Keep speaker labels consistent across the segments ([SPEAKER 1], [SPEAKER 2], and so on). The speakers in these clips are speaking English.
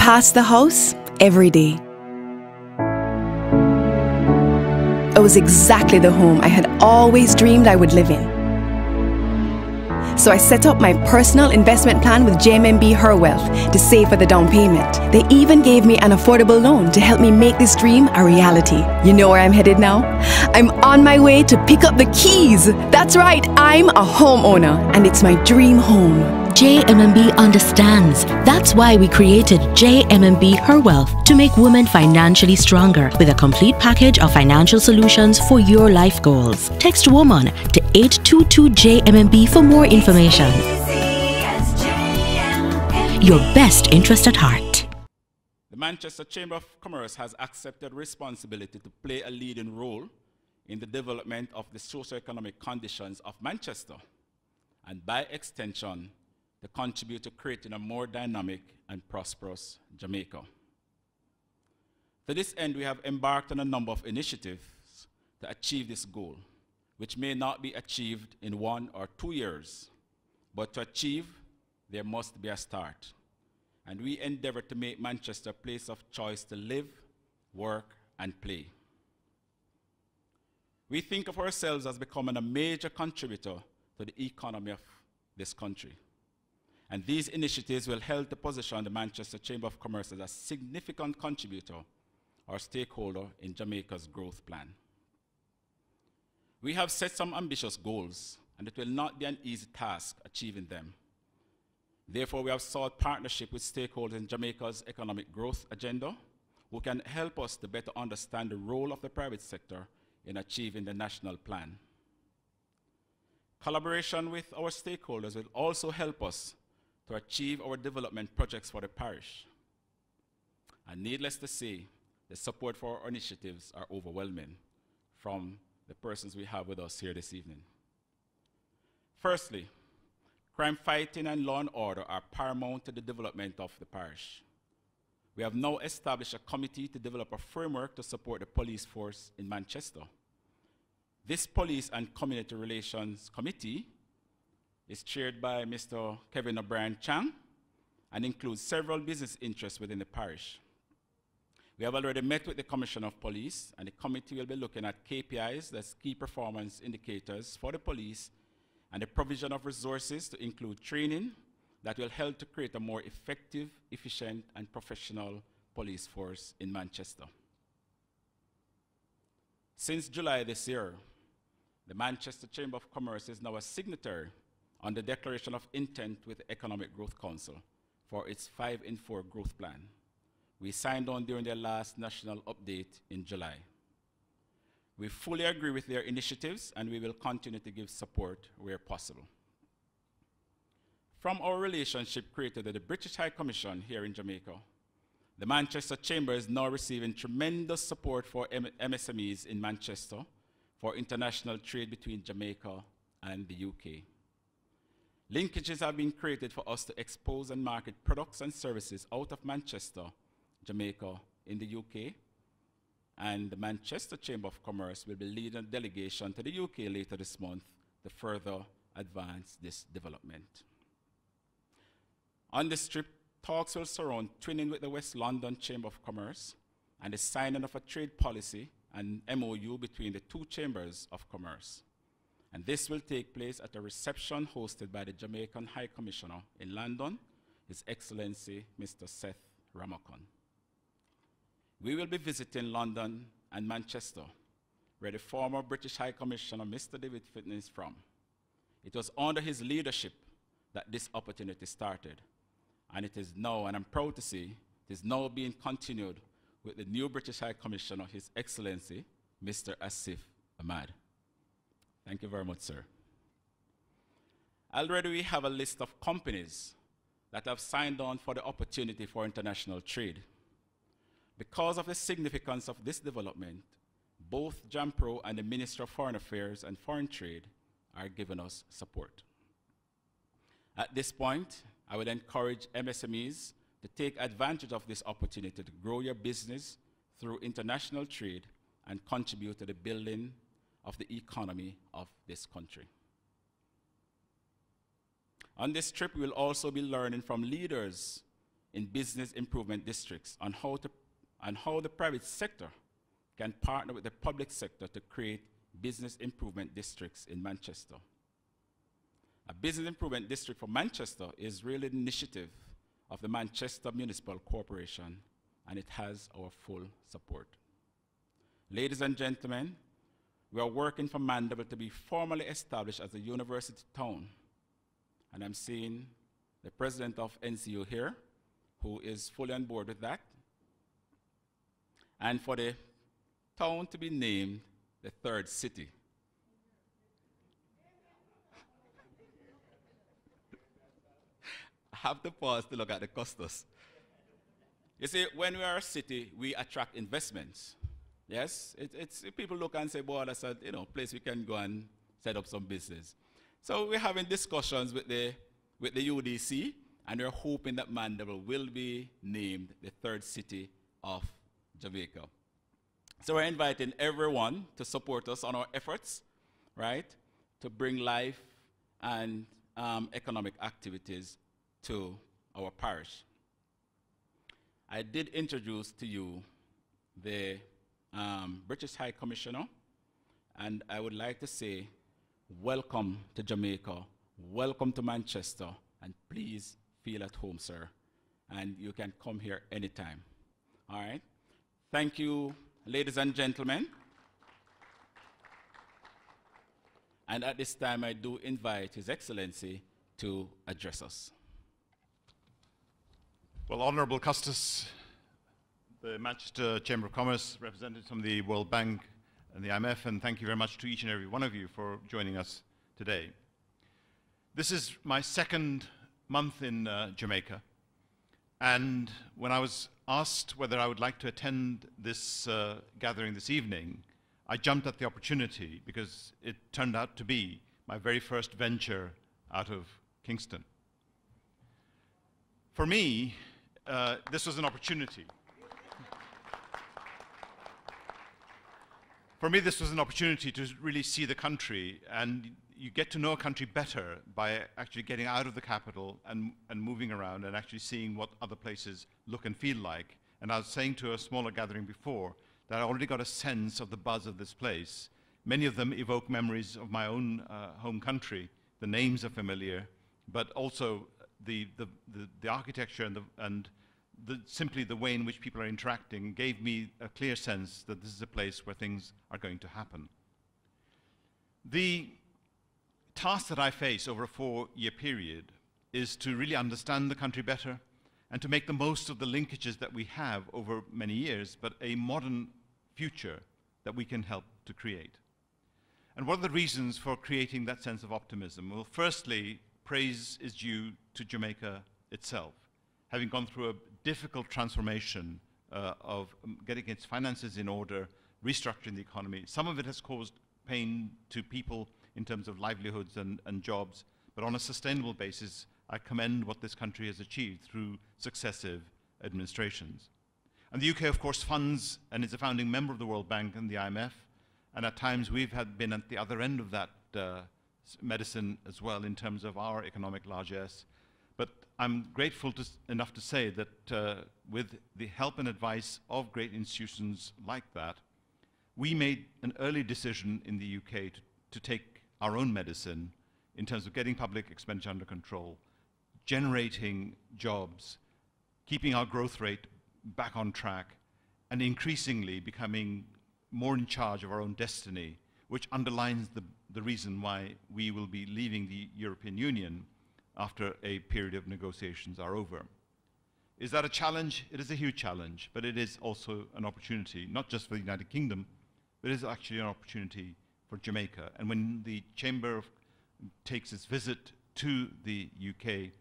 [SPEAKER 1] past the house every day. It was exactly the home I had always dreamed I would live in. So I set up my personal investment plan with JMMB Her Wealth to save for the down payment. They even gave me an affordable loan to help me make this dream a reality. You know where I'm headed now? I'm on my way to pick up the keys. That's right, I'm a homeowner and it's my dream home.
[SPEAKER 2] JMMB understands. That's why we created JMMB Her Wealth, to make women financially stronger with a complete package of financial solutions for your life goals. Text WOMAN to 822-JMMB for more information. Your best interest at heart.
[SPEAKER 3] The Manchester Chamber of Commerce has accepted responsibility to play a leading role in the development of the socio-economic conditions of Manchester, and by extension, to contribute to creating a more dynamic and prosperous Jamaica. To this end, we have embarked on a number of initiatives to achieve this goal, which may not be achieved in 1 or 2 years, but to achieve, there must be a start. And we endeavor to make Manchester a place of choice to live, work, and play. We think of ourselves as becoming a major contributor to the economy of this country. And these initiatives will help to position the Manchester Chamber of Commerce as a significant contributor or stakeholder in Jamaica's growth plan. We have set some ambitious goals, and it will not be an easy task achieving them. Therefore, we have sought partnership with stakeholders in Jamaica's economic growth agenda, who can help us to better understand the role of the private sector in achieving the national plan. Collaboration with our stakeholders will also help us to achieve our development projects for the parish. And needless to say, the support for our initiatives are overwhelming from the persons we have with us here this evening. Firstly, crime fighting and law and order are paramount to the development of the parish. We have now established a committee to develop a framework to support the police force in Manchester. This Police and Community Relations Committee is chaired by Mr. Kevin O'Brien Chang and includes several business interests within the parish. We have already met with the Commissioner of Police, and the committee will be looking at KPIs, that's key performance indicators for the police, and the provision of resources to include training that will help to create a more effective, efficient, and professional police force in Manchester. Since July this year, the Manchester Chamber of Commerce is now a signatory on the Declaration of Intent with the Economic Growth Council for its 5-in-4 growth plan. We signed on during their last national update in July. We fully agree with their initiatives, and we will continue to give support where possible. From our relationship created at the British High Commission here in Jamaica, the Manchester Chamber is now receiving tremendous support for MSMEs in Manchester for international trade between Jamaica and the UK. Linkages have been created for us to expose and market products and services out of Manchester, Jamaica, in the UK, and the Manchester Chamber of Commerce will be leading a delegation to the UK later this month to further advance this development. On this trip, talks will surround twinning with the West London Chamber of Commerce and the signing of a trade policy and MOU between the two chambers of commerce. And this will take place at a reception hosted by the Jamaican High Commissioner in London, His Excellency Mr. Seth Ramakon. We will be visiting London and Manchester, where the former British High Commissioner Mr. David Fitton is from. It was under his leadership that this opportunity started, and it is now, and I'm proud to say, it is now being continued with the new British High Commissioner, His Excellency Mr. Asif Ahmad. Thank you very much, sir. Already we have a list of companies that have signed on for the opportunity for international trade. Because of the significance of this development, both JAMPRO and the Minister of Foreign Affairs and Foreign Trade are giving us support. At this point, I would encourage MSMEs to take advantage of this opportunity to grow your business through international trade and contribute to the building of the economy of this country. On this trip, we will also be learning from leaders in business improvement districts on how the private sector can partner with the public sector to create business improvement districts in Manchester. A business improvement district for Manchester is really an initiative of the Manchester Municipal Corporation, and it has our full support. Ladies and gentlemen, we are working for Mandeville to be formally established as a university town. And I'm seeing the president of NCU here, who is fully on board with that. And for the town to be named the third city. I have to pause to look at the costos. You see, when we are a city, we attract investments. Yes, it's people look and say, boy, that's a place we can go and set up some business. So we're having discussions with the UDC, and we're hoping that Mandeville will be named the third city of Jamaica. So we're inviting everyone to support us on our efforts, right, to bring life and economic activities to our parish. I did introduce to you the British High Commissioner, and I would like to say welcome to Jamaica, welcome to Manchester, and please feel at home, sir. And you can come here anytime. All right? Thank you, ladies and gentlemen. And at this time, I do invite His Excellency to address us.
[SPEAKER 4] Well, Honourable Custis, the Manchester Chamber of Commerce, representatives from the World Bank and the IMF, and thank you very much to each and every one of you for joining us today. This is my second month in Jamaica, and when I was asked whether I would like to attend this gathering this evening, I jumped at the opportunity because it turned out to be my very first venture out of Kingston. For me, this was an opportunity. For me, this was an opportunity to really see the country, and you get to know a country better by actually getting out of the capital and moving around and actually seeing what other places look and feel like. And I was saying to a smaller gathering before that I already got a sense of the buzz of this place. Many of them evoke memories of my own home country. The names are familiar, but also the architecture and simply the way in which people are interacting gave me a clear sense that this is a place where things are going to happen. The task that I face over a 4-year period is to really understand the country better and to make the most of the linkages that we have over many years, but a modern future that we can help to create. And what are the reasons for creating that sense of optimism? Well, firstly, praise is due to Jamaica itself. Having gone through a difficult transformation of getting its finances in order, restructuring the economy. Some of it has caused pain to people in terms of livelihoods and jobs, but on a sustainable basis, I commend what this country has achieved through successive administrations. And the UK, of course, funds and is a founding member of the World Bank and the IMF, and at times we've been at the other end of that medicine as well in terms of our economic largesse. But I'm grateful enough to say that with the help and advice of great institutions like that, we made an early decision in the UK to take our own medicine in terms of getting public expenditure under control, generating jobs, keeping our growth rate back on track, and increasingly becoming more in charge of our own destiny, which underlines the reason why we will be leaving the European Union after a period of negotiations are over. Is that a challenge? It is a huge challenge, but it is also an opportunity, not just for the United Kingdom, but it is actually an opportunity for Jamaica. And when the Chamber takes its visit to the UK,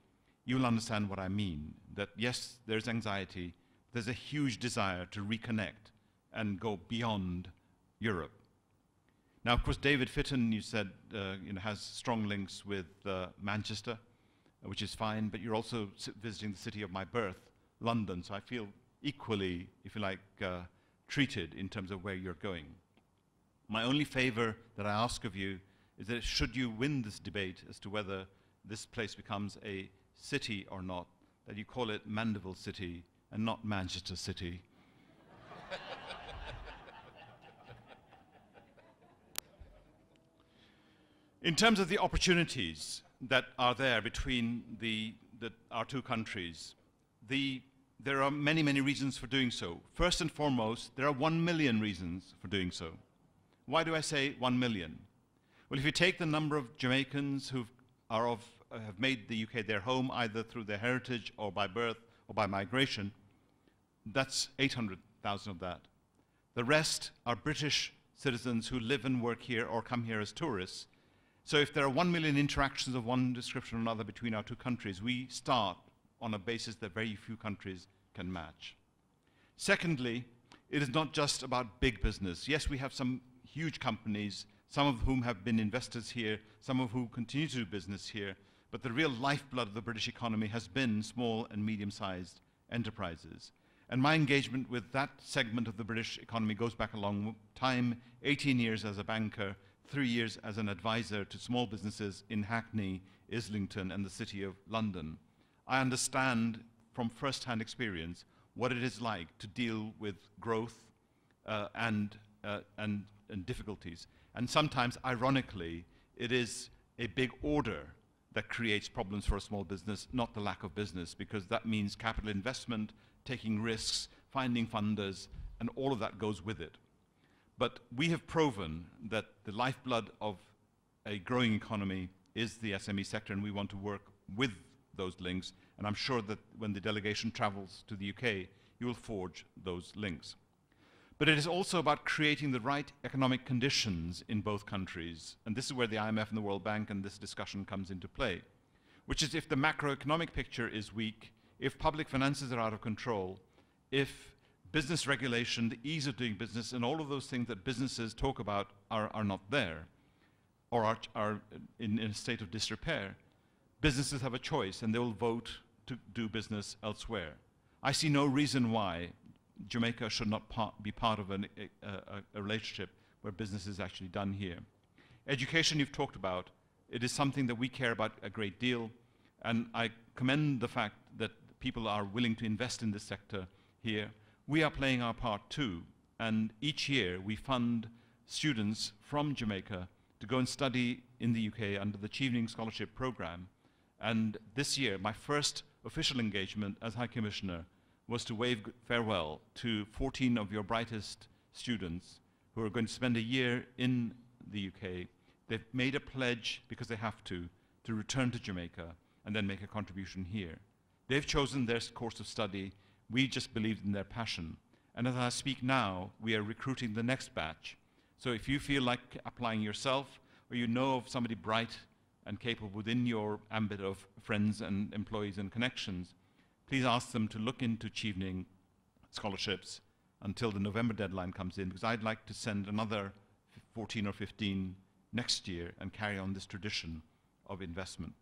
[SPEAKER 4] you will understand what I mean, that yes, there's anxiety, there's a huge desire to reconnect and go beyond Europe. Now, of course, David Fitton, you said, has strong links with Manchester, which is fine, but you're also visiting the city of my birth, London, so I feel equally, if you like, treated in terms of where you're going. My only favor that I ask of you is that should you win this debate as to whether this place becomes a city or not, that you call it Mandeville City and not Manchester City. In terms of the opportunities that are there between our two countries, there are many, many reasons for doing so. First and foremost, there are 1 million reasons for doing so. Why do I say 1 million? Well, if you take the number of Jamaicans who have made the UK their home, either through their heritage or by birth or by migration, that's 800,000 of that. The rest are British citizens who live and work here or come here as tourists. So if there are 1 million interactions of one description or another between our two countries, we start on a basis that very few countries can match. Secondly, it is not just about big business. Yes, we have some huge companies, some of whom have been investors here, some of whom continue to do business here, but the real lifeblood of the British economy has been small and medium-sized enterprises. And my engagement with that segment of the British economy goes back a long time, 18 years as a banker, 3 years as an advisor to small businesses in Hackney, Islington, and the City of London. I understand from first-hand experience what it is like to deal with growth and difficulties. And sometimes, ironically, it is a big order that creates problems for a small business, not the lack of business, because that means capital investment, taking risks, finding funders, and all of that goes with it. But we have proven that the lifeblood of a growing economy is the SME sector, and we want to work with those links. And I'm sure that when the delegation travels to the UK, you will forge those links. But it is also about creating the right economic conditions in both countries. And this is where the IMF and the World Bank and this discussion comes into play, which is if the macroeconomic picture is weak, if public finances are out of control, if business regulation, the ease of doing business, and all of those things that businesses talk about are not there, or are in a state of disrepair, businesses have a choice, and they will vote to do business elsewhere. I see no reason why Jamaica should not be part of a relationship where business is actually done here. Education you've talked about. It is something that we care about a great deal, and I commend the fact that people are willing to invest in this sector here. We are playing our part too, and each year we fund students from Jamaica to go and study in the UK under the Chevening Scholarship Programme. And this year, my first official engagement as High Commissioner was to wave farewell to 14 of your brightest students who are going to spend a year in the UK. They've made a pledge, because they have to return to Jamaica and then make a contribution here. They've chosen their course of study. We just believed in their passion. And as I speak now, we are recruiting the next batch. So if you feel like applying yourself, or you know of somebody bright and capable within your ambit of friends and employees and connections, please ask them to look into Chevening scholarships until the November deadline comes in, because I'd like to send another 14 or 15 next year and carry on this tradition of investment.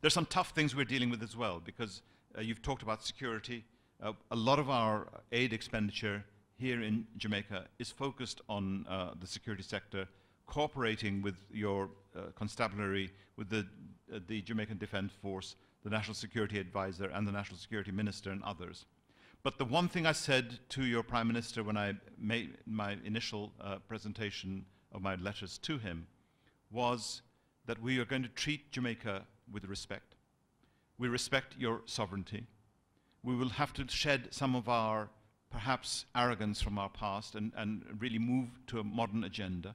[SPEAKER 4] There's some tough things we're dealing with as well, because you've talked about security. A lot of our aid expenditure here in Jamaica is focused on the security sector, cooperating with your constabulary, with the Jamaican Defence Force, the National Security Advisor, and the National Security Minister, and others. But the one thing I said to your Prime Minister when I made my initial presentation of my letters to him was that we are going to treat Jamaica with respect. We respect your sovereignty. We will have to shed some of our, perhaps, arrogance from our past and really move to a modern agenda.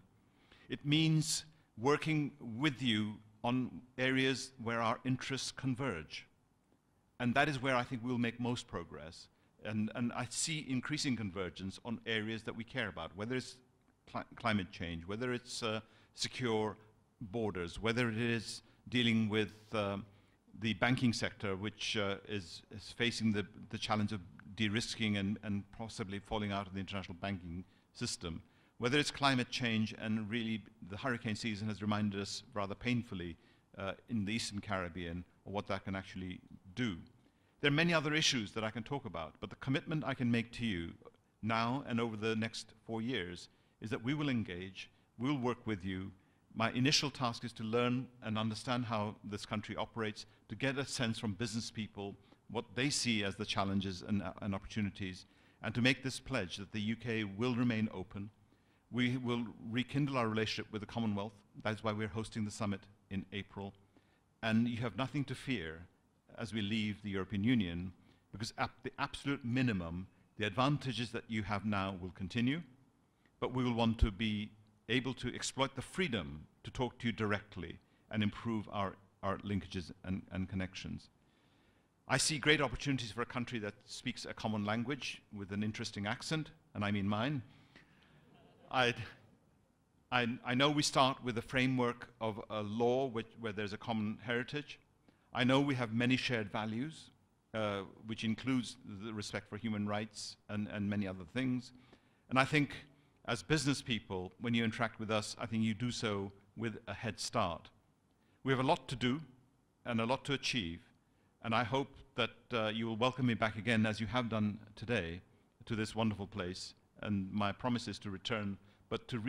[SPEAKER 4] It means working with you on areas where our interests converge. And that is where I think we'll make most progress. And I see increasing convergence on areas that we care about, whether it's climate change, whether it's secure borders, whether it is dealing with the banking sector, which is facing the challenge of de-risking and possibly falling out of the international banking system, whether it's climate change, and really the hurricane season has reminded us rather painfully in the Eastern Caribbean of what that can actually do. There are many other issues that I can talk about, but the commitment I can make to you now and over the next 4 years is that we will engage, we'll work with you, My initial task is to learn and understand how this country operates, to get a sense from business people what they see as the challenges and opportunities, and to make this pledge that the UK will remain open. We will rekindle our relationship with the Commonwealth. That is why we're hosting the summit in April. And you have nothing to fear as we leave the European Union, because at the absolute minimum, the advantages that you have now will continue, but we will want to be able to exploit the freedom to talk to you directly and improve our linkages and connections. I see great opportunities for a country that speaks a common language with an interesting accent, and I mean mine. I know we start with a framework of a law where there's a common heritage. I know we have many shared values, which includes the respect for human rights and many other things. And I think as business people, when you interact with us, I think you do so with a head start. We have a lot to do and a lot to achieve, and I hope that you will welcome me back again, as you have done today, to this wonderful place. And my promise is to return, but to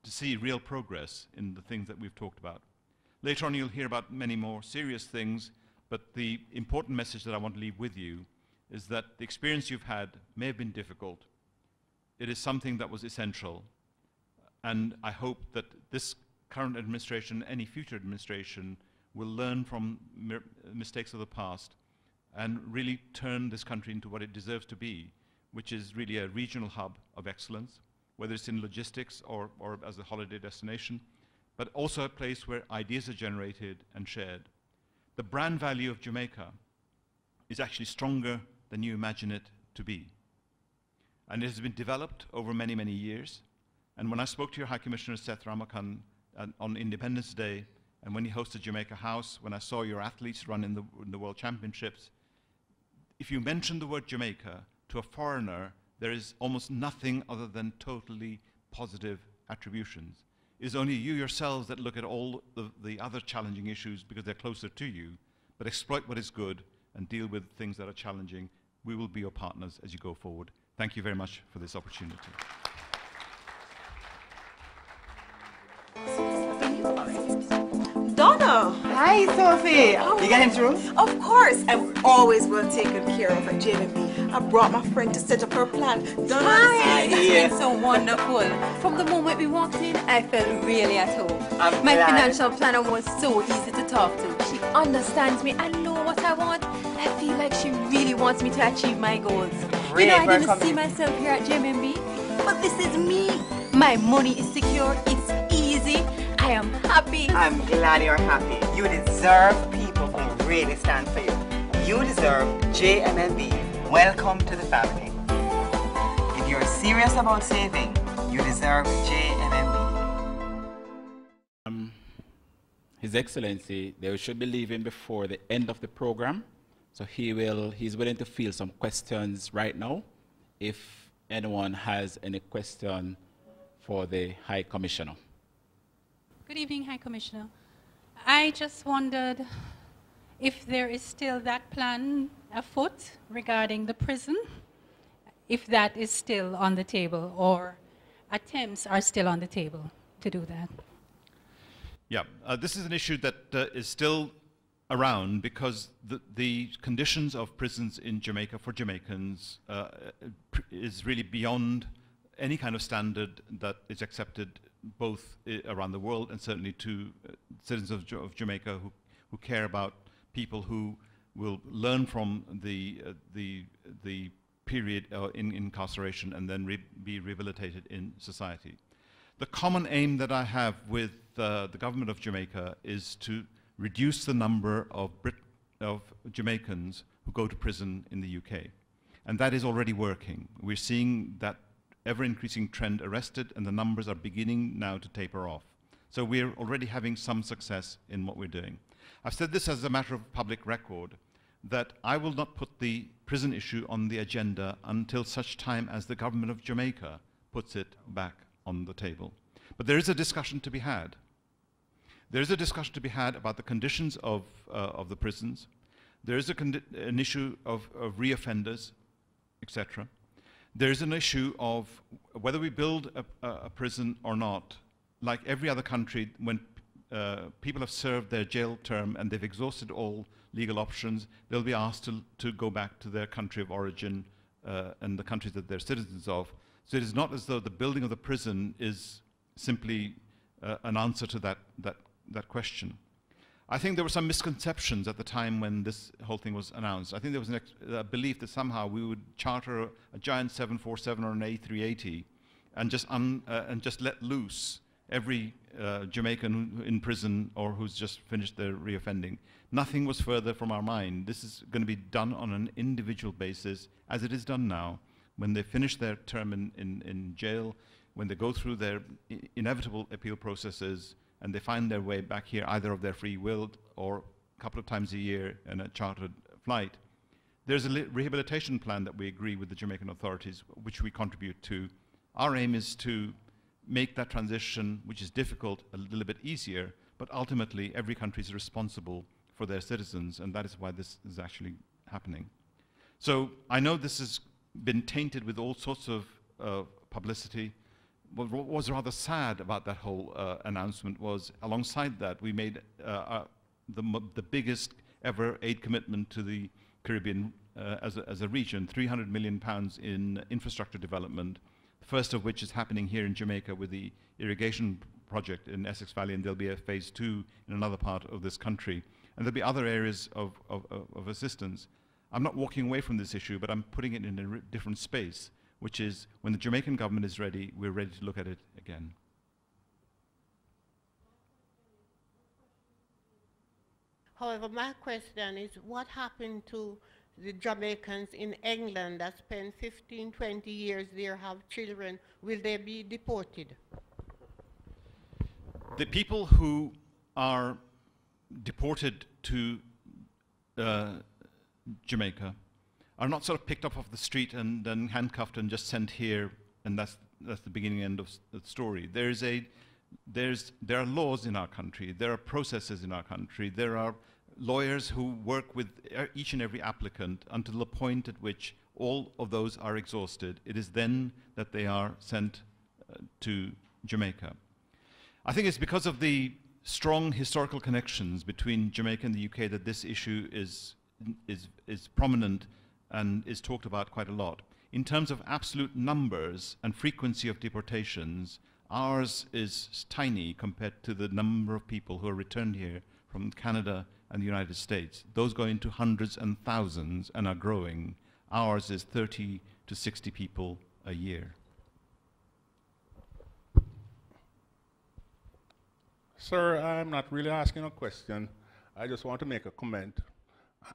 [SPEAKER 4] see real progress in the things that we've talked about. Later on, you'll hear about many more serious things, but the important message that I want to leave with you is that the experience you've had may have been difficult. It is something that was essential, and I hope that this current administration, any future administration, will learn from mistakes of the past and really turn this country into what it deserves to be, which is really a regional hub of excellence, whether it's in logistics or as a holiday destination, but also a place where ideas are generated and shared. The brand value of Jamaica is actually stronger than you imagine it to be. And it has been developed over many, many years. And when I spoke to your High Commissioner, Seth Ramakan, on Independence Day, and when he hosted Jamaica House, when I saw your athletes run in the World Championships, if you mention the word Jamaica to a foreigner, there is almost nothing other than totally positive attributions. It is only you yourselves that look at all the other challenging issues because they're closer to you, but exploit what is good and deal with things that are challenging. We will be your partners as you go forward. Thank you very much for this opportunity.
[SPEAKER 5] Donna!
[SPEAKER 6] Hi, Sophie. You getting through?
[SPEAKER 5] Of course, I'm always well taken care of at JMB. I brought my friend to set up her plan. Donna,
[SPEAKER 6] Hi.
[SPEAKER 7] It's been so wonderful. From the moment we walked in, I felt really at home. My
[SPEAKER 6] glad.
[SPEAKER 7] financial planner was so easy to talk to. She understands me and knows what I want. I feel like she really wants me to achieve my goals.
[SPEAKER 6] Great,
[SPEAKER 7] I didn't
[SPEAKER 6] welcome.
[SPEAKER 7] see myself here at JMB, but this is me. My money is secure. It's easy. I am happy.
[SPEAKER 6] I'm glad you're happy. You deserve people who really stand for you. You deserve JMB. Welcome to the family. If you're serious about saving, you deserve JMB.
[SPEAKER 3] His Excellency, they should be leaving before the end of the program, so he's willing to field some questions right now, if anyone has any question for the High Commissioner.
[SPEAKER 8] Good evening, High Commissioner. I just wondered if there is still that plan afoot regarding the prison, if that is still on the table, or attempts are still on the table to do that.
[SPEAKER 4] Yeah, this is an issue that is still around because the conditions of prisons in Jamaica for Jamaicans is really beyond any kind of standard that is accepted both around the world and certainly to citizens of Jamaica who care about people who will learn from the period in incarceration and then be rehabilitated in society. The common aim that I have with the government of Jamaica is to reduce the number of Jamaicans who go to prison in the UK. And that is already working. We're seeing that ever-increasing trend arrested, and the numbers are beginning now to taper off. So we're already having some success in what we're doing. I've said this as a matter of public record, that I will not put the prison issue on the agenda until such time as the government of Jamaica puts it back on the table. But there is a discussion to be had. There is a discussion to be had about the conditions of the prisons. There is an issue of reoffenders, etc. There is an issue of whether we build a prison or not. like every other country, when people have served their jail term and they've exhausted all legal options, they'll be asked to go back to their country of origin and the countries that they're citizens of. So it is not as though the building of the prison is simply an answer to that question. I think there were some misconceptions at the time when this whole thing was announced. I think there was a belief that somehow we would charter a giant 747 or an A380 and just let loose every Jamaican in prison or who's just finished their reoffending. Nothing was further from our mind. This is going to be done on an individual basis, as it is done now. When they finish their term in jail, when they go through their inevitable appeal processes, and they find their way back here either of their free will or a couple of times a year in a chartered flight, there's a rehabilitation plan that we agree with the Jamaican authorities, which we contribute to. Our aim is to make that transition, which is difficult, a little bit easier, but ultimately every country is responsible for their citizens, and that is why this is actually happening. So I know this has been tainted with all sorts of publicity. What was rather sad about that whole announcement was, alongside that, we made the biggest ever aid commitment to the Caribbean as a region, £300 million in infrastructure development, the first of which is happening here in Jamaica with the irrigation project in Essex Valley, and there'll be a phase 2 in another part of this country. And there'll be other areas of assistance. I'm not walking away from this issue, but I'm putting it in a different space, which is when the Jamaican government is ready, we're ready to look at it again.
[SPEAKER 9] However, my question is, what happened to the Jamaicans in England that spend 15, 20 years there, have children? Will they be deported?
[SPEAKER 4] The people who are deported to Jamaica are not sort of picked up off the street and then handcuffed and just sent here, and that's the beginning and end of the story. There are laws in our country, there are processes in our country, there are lawyers who work with each and every applicant until the point at which all of those are exhausted. It is then that they are sent to Jamaica. I think it's because of the strong historical connections between Jamaica and the UK that this issue is prominent and is talked about quite a lot. In terms of absolute numbers and frequency of deportations, ours is tiny compared to the number of people who are returned here from Canada and the United States. Those go into hundreds and thousands and are growing. Ours is 30 to 60 people a year.
[SPEAKER 10] Sir, I'm not really asking a question. I just want to make a comment.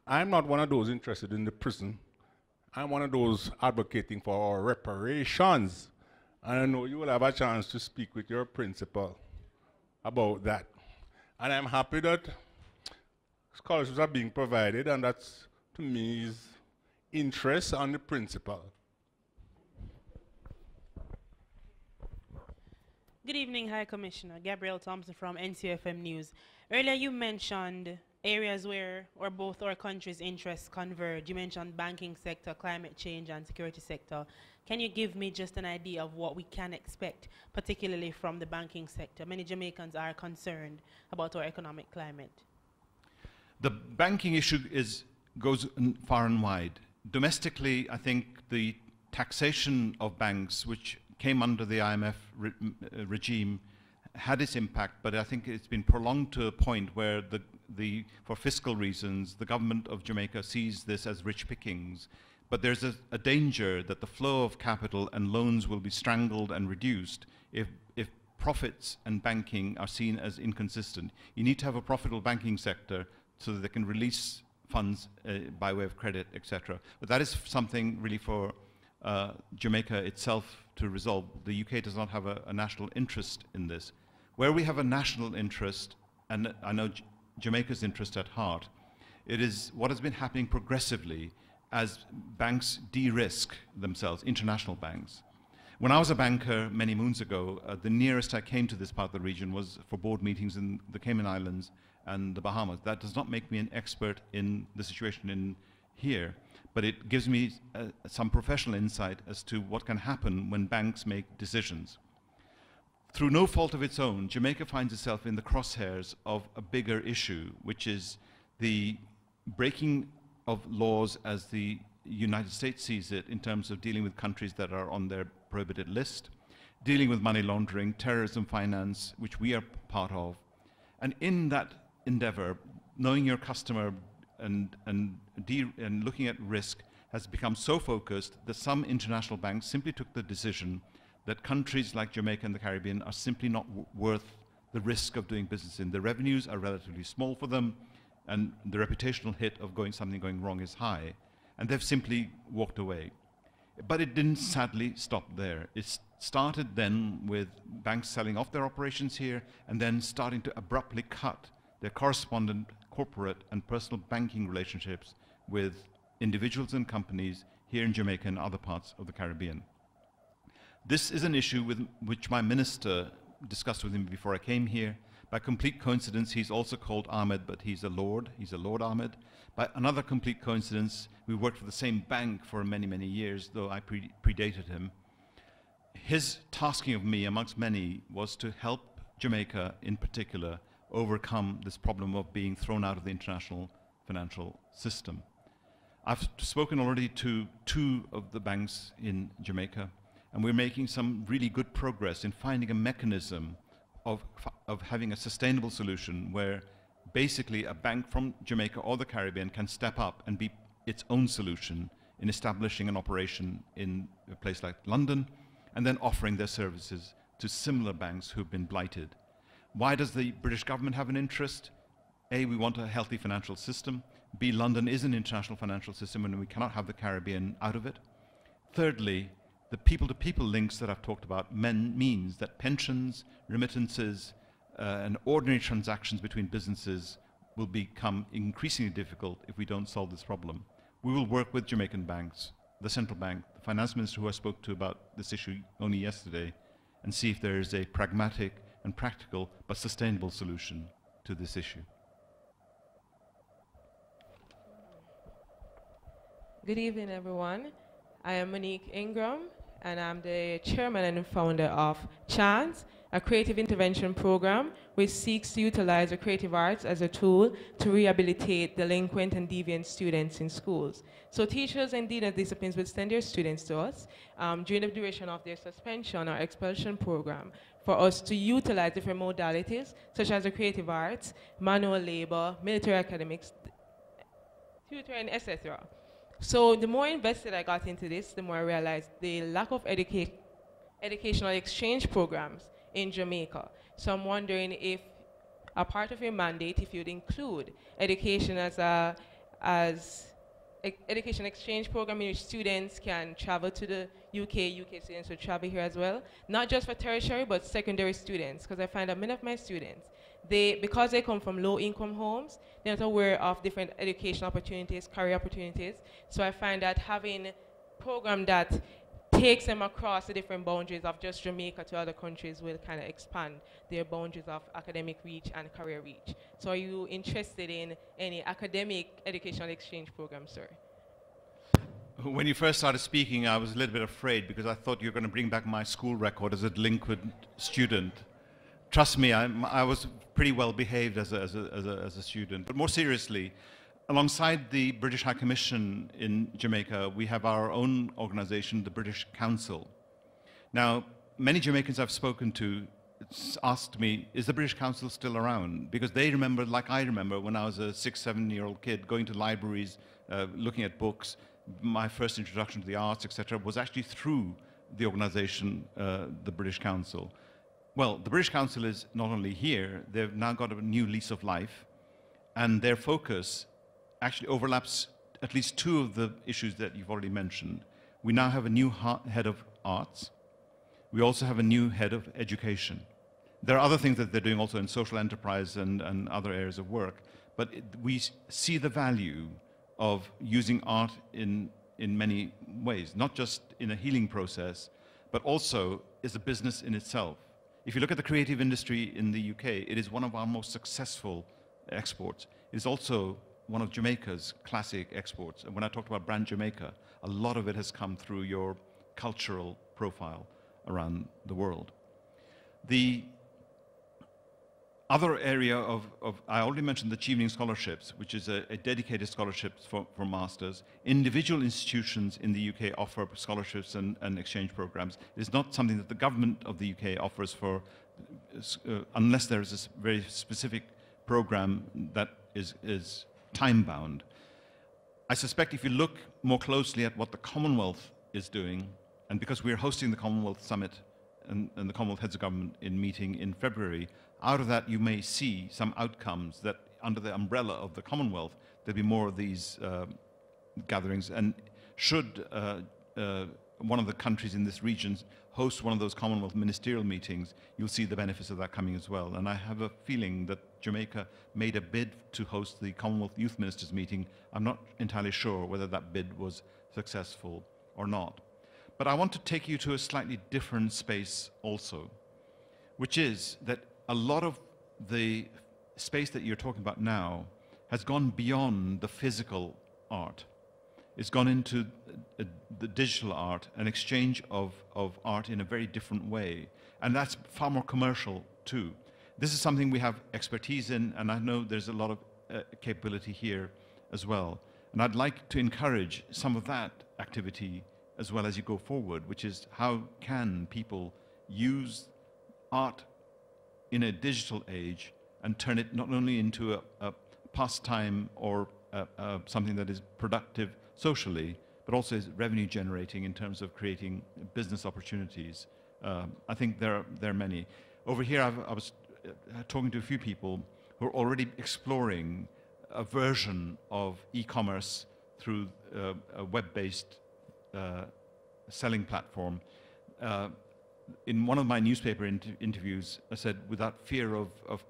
[SPEAKER 10] I'm not one of those interested in the prison. I'm one of those advocating for our reparations. And I know you will have a chance to speak with your principal about that. And I'm happy that scholarships are being provided, and that's, to me, is interest on the principal.
[SPEAKER 11] Good evening, High Commissioner. Gabrielle Thompson from NCFM News. Earlier you mentioned areas where both our countries' interests converge. You mentioned banking sector, climate change, and security sector. Can you give me just an idea of what we can expect, particularly from the banking sector? Many Jamaicans are concerned about our economic climate.
[SPEAKER 4] The banking issue goes far and wide. Domestically, I think the taxation of banks, which came under the IMF regime, had its impact, but I think it's been prolonged to a point where for fiscal reasons, the government of Jamaica sees this as rich pickings. But there's a danger that the flow of capital and loans will be strangled and reduced if profits and banking are seen as inconsistent. You need to have a profitable banking sector so that they can release funds by way of credit, etc. But that is something really for Jamaica itself to resolve. The UK does not have a national interest in this. Where we have a national interest, and I know Jamaica's interest at heart, it is what has been happening progressively as banks de-risk themselves, international banks. When I was a banker many moons ago, the nearest I came to this part of the region was for board meetings in the Cayman Islands and the Bahamas. That does not make me an expert in the situation in here, but it gives me some professional insight as to what can happen when banks make decisions. through no fault of its own, Jamaica finds itself in the crosshairs of a bigger issue, which is the breaking of laws as the United States sees it in terms of dealing with countries that are on their prohibited list, dealing with money laundering, terrorism finance, which we are part of. And in that endeavor, knowing your customer and looking at risk has become so focused that some international banks simply took the decision that countries like Jamaica and the Caribbean are simply not worth the risk of doing business in. The revenues are relatively small for them, and the reputational hit of something going wrong is high. And they've simply walked away. But it didn't sadly stop there. It started then with banks selling off their operations here and then starting to abruptly cut their correspondent corporate and personal banking relationships with individuals and companies here in Jamaica and other parts of the Caribbean. This is an issue which my minister discussed with him before I came here. By complete coincidence, he's also called Ahmed, but he's a Lord. He's a Lord Ahmed. By another complete coincidence, we worked for the same bank for many, many years, though I predated him. His tasking of me, amongst many, was to help Jamaica, in particular, overcome this problem of being thrown out of the international financial system. I've spoken already to 2 of the banks in Jamaica, and we're making some really good progress in finding a mechanism of having a sustainable solution where basically a bank from Jamaica or the Caribbean can step up and be its own solution in establishing an operation in a place like London and then offering their services to similar banks who've been blighted. Why does the British government have an interest? A, we want a healthy financial system. B, London is an international financial system and we cannot have the Caribbean out of it. Thirdly, the people-to-people links that I've talked about means that pensions, remittances, and ordinary transactions between businesses will become increasingly difficult if we don't solve this problem. We will work with Jamaican banks, the central bank, the finance minister who I spoke to about this issue only yesterday, and see if there is a pragmatic and practical but sustainable solution to this issue.
[SPEAKER 12] Good evening, everyone. I am Monique Ingram, and I'm the chairman and founder of CHANCE, a creative intervention program which seeks to utilize the creative arts as a tool to rehabilitate delinquent and deviant students in schools. So teachers and dean of disciplines would send their students to us during the duration of their suspension or expulsion program for us to utilize different modalities such as the creative arts, manual labor, military academics, tutoring, etc. So the more invested I got into this, the more I realized the lack of educational exchange programs in Jamaica. So I'm wondering if a part of your mandate, if you'd include education as education exchange program in which students can travel to the UK students will travel here as well, not just for tertiary, but secondary students, because I find that many of my students, because they come from low-income homes, they're not aware of different education opportunities, career opportunities. So I find that having a program that takes them across the different boundaries of just Jamaica to other countries will kind of expand their boundaries of academic reach and career reach. So are you interested in any academic educational exchange program, sir?
[SPEAKER 4] When you first started speaking, I was a little bit afraid because I thought you were going to bring back my school record as a delinquent student. Trust me, I was pretty well behaved as a student. But more seriously, alongside the British High Commission in Jamaica, we have our own organization, the British Council. Now, many Jamaicans I've spoken to asked me, is the British Council still around? Because they remember, like I remember, when I was a 6-, 7-year-old kid, going to libraries, looking at books. My first introduction to the arts, etc., was actually through the organization, the British Council. Well, the British Council is not only here, they've now got a new lease of life, and their focus actually overlaps at least 2 of the issues that you've already mentioned. We now have a new head of arts. We also have a new head of education. There are other things that they're doing also in social enterprise and other areas of work, but we see the value of using art in many ways, not just in a healing process, but also as a business in itself. If you look at the creative industry in the UK, it is one of our most successful exports. It is also one of Jamaica's classic exports. And when I talked about Brand Jamaica, a lot of it has come through your cultural profile around the world. The other area I already mentioned the Chevening Scholarships, which is a dedicated scholarships for masters. Individual institutions in the UK offer scholarships and exchange programs. It's not something that the government of the UK offers for, unless there is this very specific program that is time-bound. I suspect if you look more closely at what the Commonwealth is doing, and because we're hosting the Commonwealth Summit and the Commonwealth Heads of Government in meeting in February, out of that you may see some outcomes that under the umbrella of the Commonwealth, there'll be more of these gatherings. And should one of the countries in this region host one of those Commonwealth ministerial meetings, you'll see the benefits of that coming as well. And I have a feeling that Jamaica made a bid to host the Commonwealth Youth Ministers meeting. I'm not entirely sure whether that bid was successful or not. But I want to take you to a slightly different space also, which is that a lot of the space that you're talking about now has gone beyond the physical art. It's gone into the digital art, an exchange of art in a very different way. And that's far more commercial too. This is something we have expertise in, and I know there's a lot of capability here as well. And I'd like to encourage some of that activity as well as you go forward, which is how can people use art in a digital age and turn it not only into a pastime or something that is productive socially, but also is revenue generating in terms of creating business opportunities. I think there are many. Over here, I was talking to a few people who are already exploring a version of e-commerce through a web-based selling platform. In one of my newspaper interviews, I said, without fear of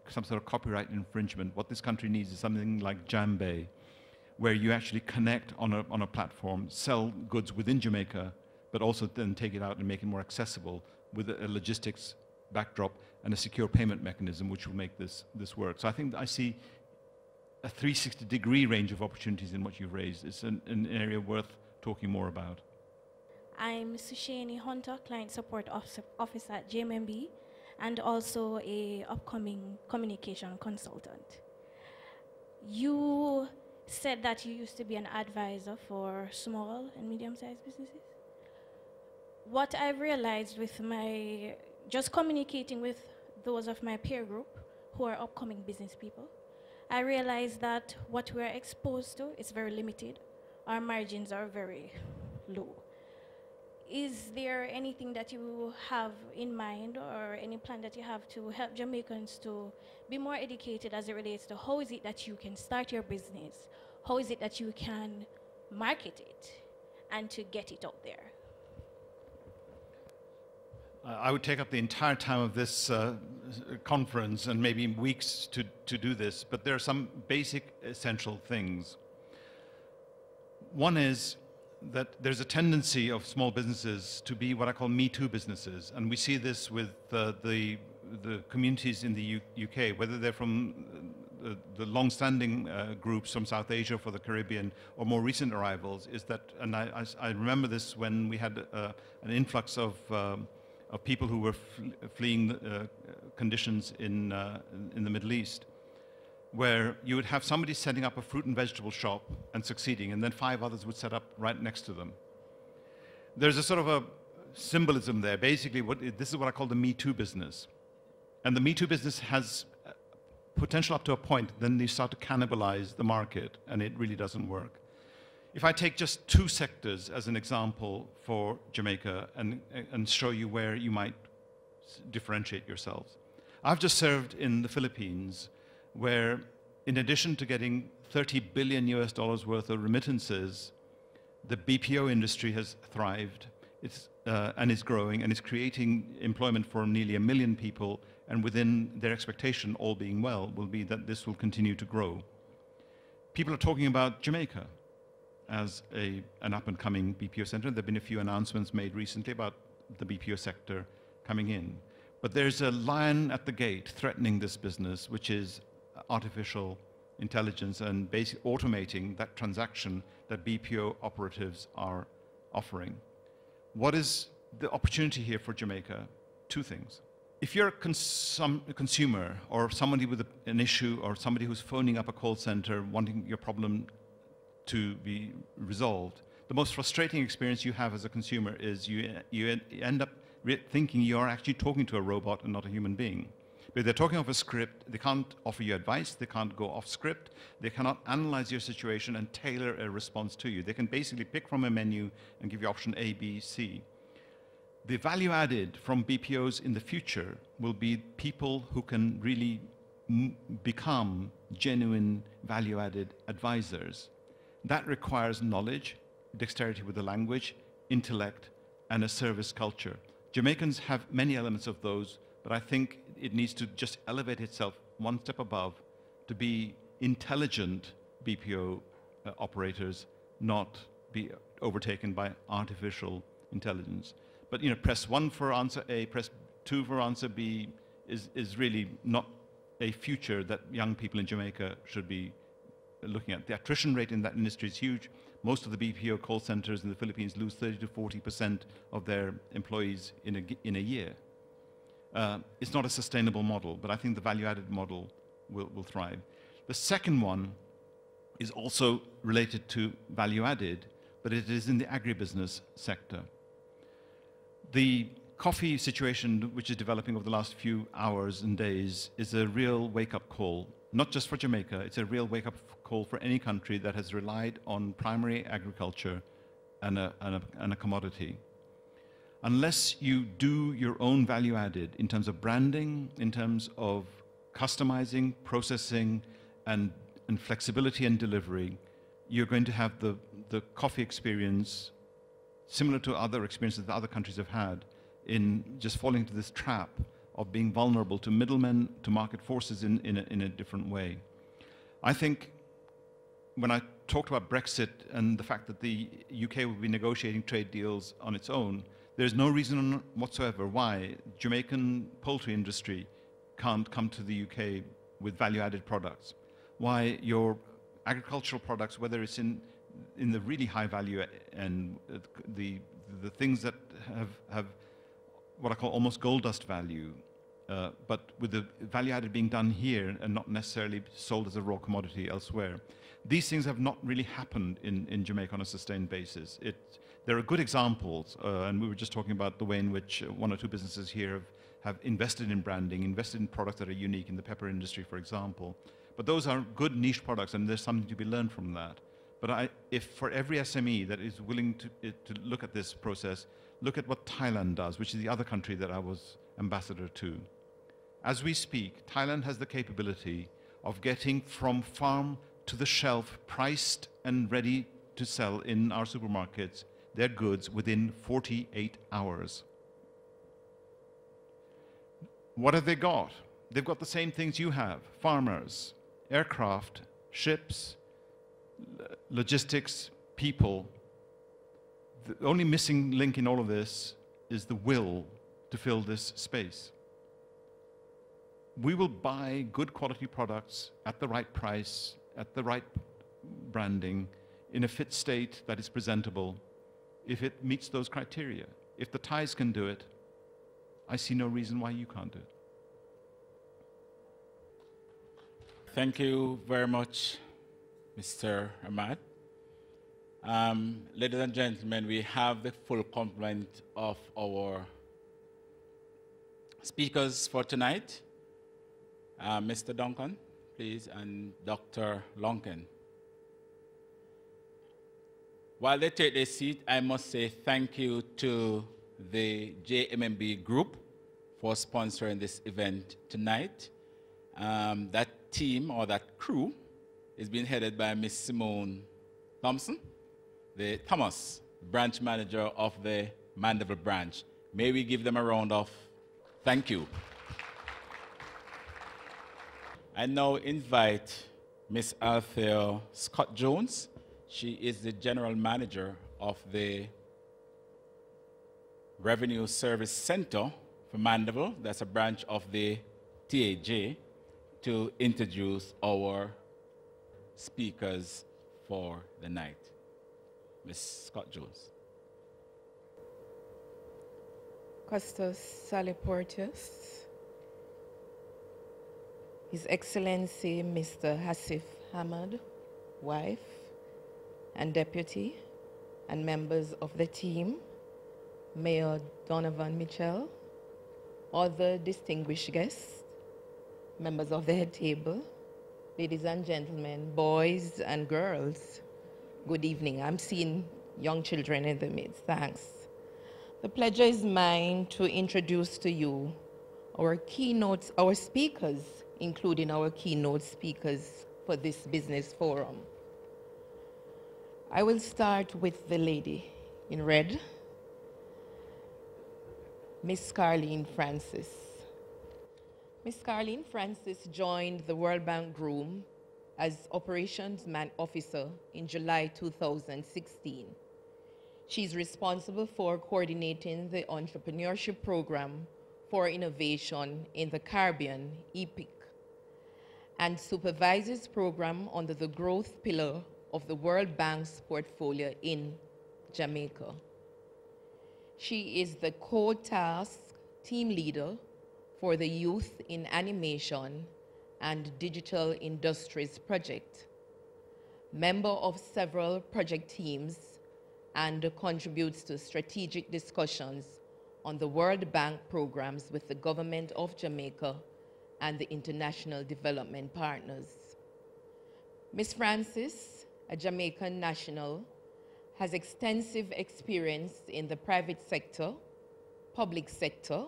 [SPEAKER 4] some sort of copyright infringement, what this country needs is something like Jambay, where you actually connect on a platform, sell goods within Jamaica, but also then take it out and make it more accessible with a logistics backdrop and a secure payment mechanism, which will make this work. So I think I see a 360-degree range of opportunities in what you've raised. It's an area worth talking more about.
[SPEAKER 13] I'm Sushani Hunter, Client Support Officer at JMMB, and also a upcoming communication consultant. You said that you used to be an advisor for small and medium-sized businesses. What I've realized with just communicating with those of my peer group who are upcoming business people, I realized that what we're exposed to is very limited. Our margins are very low. Is there anything that you have in mind or any plan that you have to help Jamaicans to be more educated as it relates to how is it that you can start your business? How is it that you can market it and to get it out there?
[SPEAKER 4] I would take up the entire time of this conference and maybe weeks to do this, but there are some basic essential things. One is that there's a tendency of small businesses to be what I call Me Too businesses, and we see this with the communities in the UK, whether they're from the long-standing groups from South Asia for the Caribbean or more recent arrivals, is that, and I remember this when we had an influx of people who were fleeing conditions in the Middle East, where you would have somebody setting up a fruit and vegetable shop and succeeding, and then 5 others would set up right next to them. There's a sort of a symbolism there. Basically, this is what I call the Me Too business. And the Me Too business has potential up to a point, then you start to cannibalize the market, and it really doesn't work. If I take just 2 sectors as an example for Jamaica and show you where you might differentiate yourselves. I've just served in the Philippines, where in addition to getting $30 billion worth of remittances, the BPO industry has thrived and is growing and is creating employment for nearly 1 million people, and within their expectation, all being well, will be that this will continue to grow. People are talking about Jamaica as an up-and-coming BPO center. There have been a few announcements made recently about the BPO sector coming in. But there's a lion at the gate threatening this business, which is artificial intelligence and basically automating that transaction that BPO operatives are offering. What is the opportunity here for Jamaica? 2 things. if you're a consumer or somebody with an issue or somebody who's phoning up a call center wanting your problem to be resolved, the most frustrating experience you have as a consumer is you end up thinking you're actually talking to a robot and not a human being. But they're talking off a script, they can't offer you advice, they can't go off script, they cannot analyze your situation and tailor a response to you. They can basically pick from a menu and give you option A, B, C. The value added from BPOs in the future will be people who can really become genuine value added advisors. That requires knowledge, dexterity with the language, intellect, and a service culture. Jamaicans have many elements of those, but I think it needs to just elevate itself one step above to be intelligent BPO operators, not be overtaken by artificial intelligence. But press 1 for answer A, press 2 for answer B is really not a future that young people in Jamaica should be looking at. The attrition rate in that industry is huge. Most of the BPO call centers in the Philippines lose 30 to 40% of their employees in a year. It's not a sustainable model, but I think the value-added model will thrive. The second one is also related to value-added, but it is in the agribusiness sector. The coffee situation, which is developing over the last few hours and days, is a real wake-up call, not just for Jamaica, it's a real wake-up call for any country that has relied on primary agriculture and a commodity. Unless you do your own value added in terms of branding, in terms of customizing, processing, and flexibility and delivery, you're going to have the coffee experience similar to other experiences that other countries have had in just falling into this trap of being vulnerable to middlemen, to market forces in a different way. I think when I talked about Brexit and the fact that the UK will be negotiating trade deals on its own, there's no reason whatsoever why Jamaican poultry industry can't come to the UK with value-added products. Why your agricultural products, whether it's in the really high value and the things that have what I call almost gold dust value, but with the value added being done here and not necessarily sold as a raw commodity elsewhere. These things have not really happened in Jamaica on a sustained basis. There are good examples, and we were just talking about the way in which one or two businesses here have invested in branding, invested in products that are unique in the pepper industry, for example. But those are good niche products, and there's something to be learned from that. But if for every SME that is willing to look at this process, look at what Thailand does, which is the other country that I was ambassador to. As we speak, Thailand has the capability of getting from farm to the shelf, priced and ready to sell in our supermarkets, their goods within 48 hours. What have they got? They've got the same things you have: farmers, aircraft, ships, logistics, people. The only missing link in all of this is the will to fill this space. We will buy good quality products at the right price, at the right branding, in a fit state that is presentable, if it meets those criteria. If the Thais can do it, I see no reason why you can't do it.
[SPEAKER 3] Thank you very much, Mr. Ahmad. Ladies and gentlemen, we have the full complement of our speakers for tonight. Mr. Duncan, please, and Dr. Lonken. While they take their seat, I must say thank you to the JMMB group for sponsoring this event tonight. That team, or that crew, is being headed by Miss Simone Thompson, the Thomas branch manager of the Mandeville branch. May we give them a round of thank you. I now invite Miss Althea Scott Jones. She is the general manager of the Revenue Service Center for Mandeville. That's a branch of the TAJ, to introduce our speakers for the night. Ms. Scott Jones.
[SPEAKER 12] Costas Saliportius,
[SPEAKER 14] His Excellency Mr. Hasif Hamad, wife and deputy, and members of the team, Mayor Donovan Mitchell, other distinguished guests, members of the head table, ladies and gentlemen, boys and girls, good evening. I'm seeing young children in the midst, thanks. The pleasure is mine to introduce to you our speakers, including our keynote speakers for this business forum. I will start with the lady in red, Miss Carleen Francis. Miss Carleen Francis joined the World Bank Group as Operations Officer in July 2016. She's responsible for coordinating the entrepreneurship program for innovation in the Caribbean, EPIC, and supervises program under the growth pillar of the World Bank's portfolio in Jamaica. She is the co-task team leader for the Youth in Animation and Digital Industries project, member of several project teams, and contributes to strategic discussions on the World Bank programs with the government of Jamaica and the international development partners. Ms. Francis, a Jamaican national, has extensive experience in the private sector, public sector,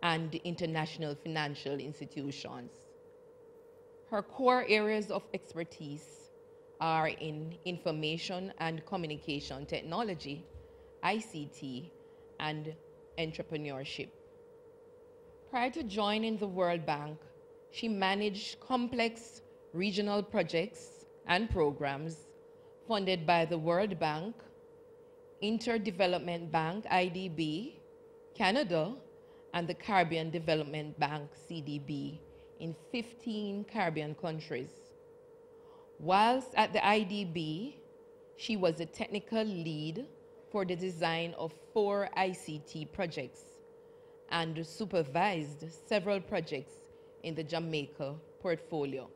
[SPEAKER 14] and international financial institutions. Her core areas of expertise are in information and communication technology, ICT, and entrepreneurship. Prior to joining the World Bank, she managed complex regional projects and programs funded by the World Bank, Interdevelopment Bank, IDB, Canada, and the Caribbean Development Bank, CDB, in 15 Caribbean countries. Whilst at the IDB, she was a technical lead for the design of 4 ICT projects and supervised several projects in the Jamaica portfolio.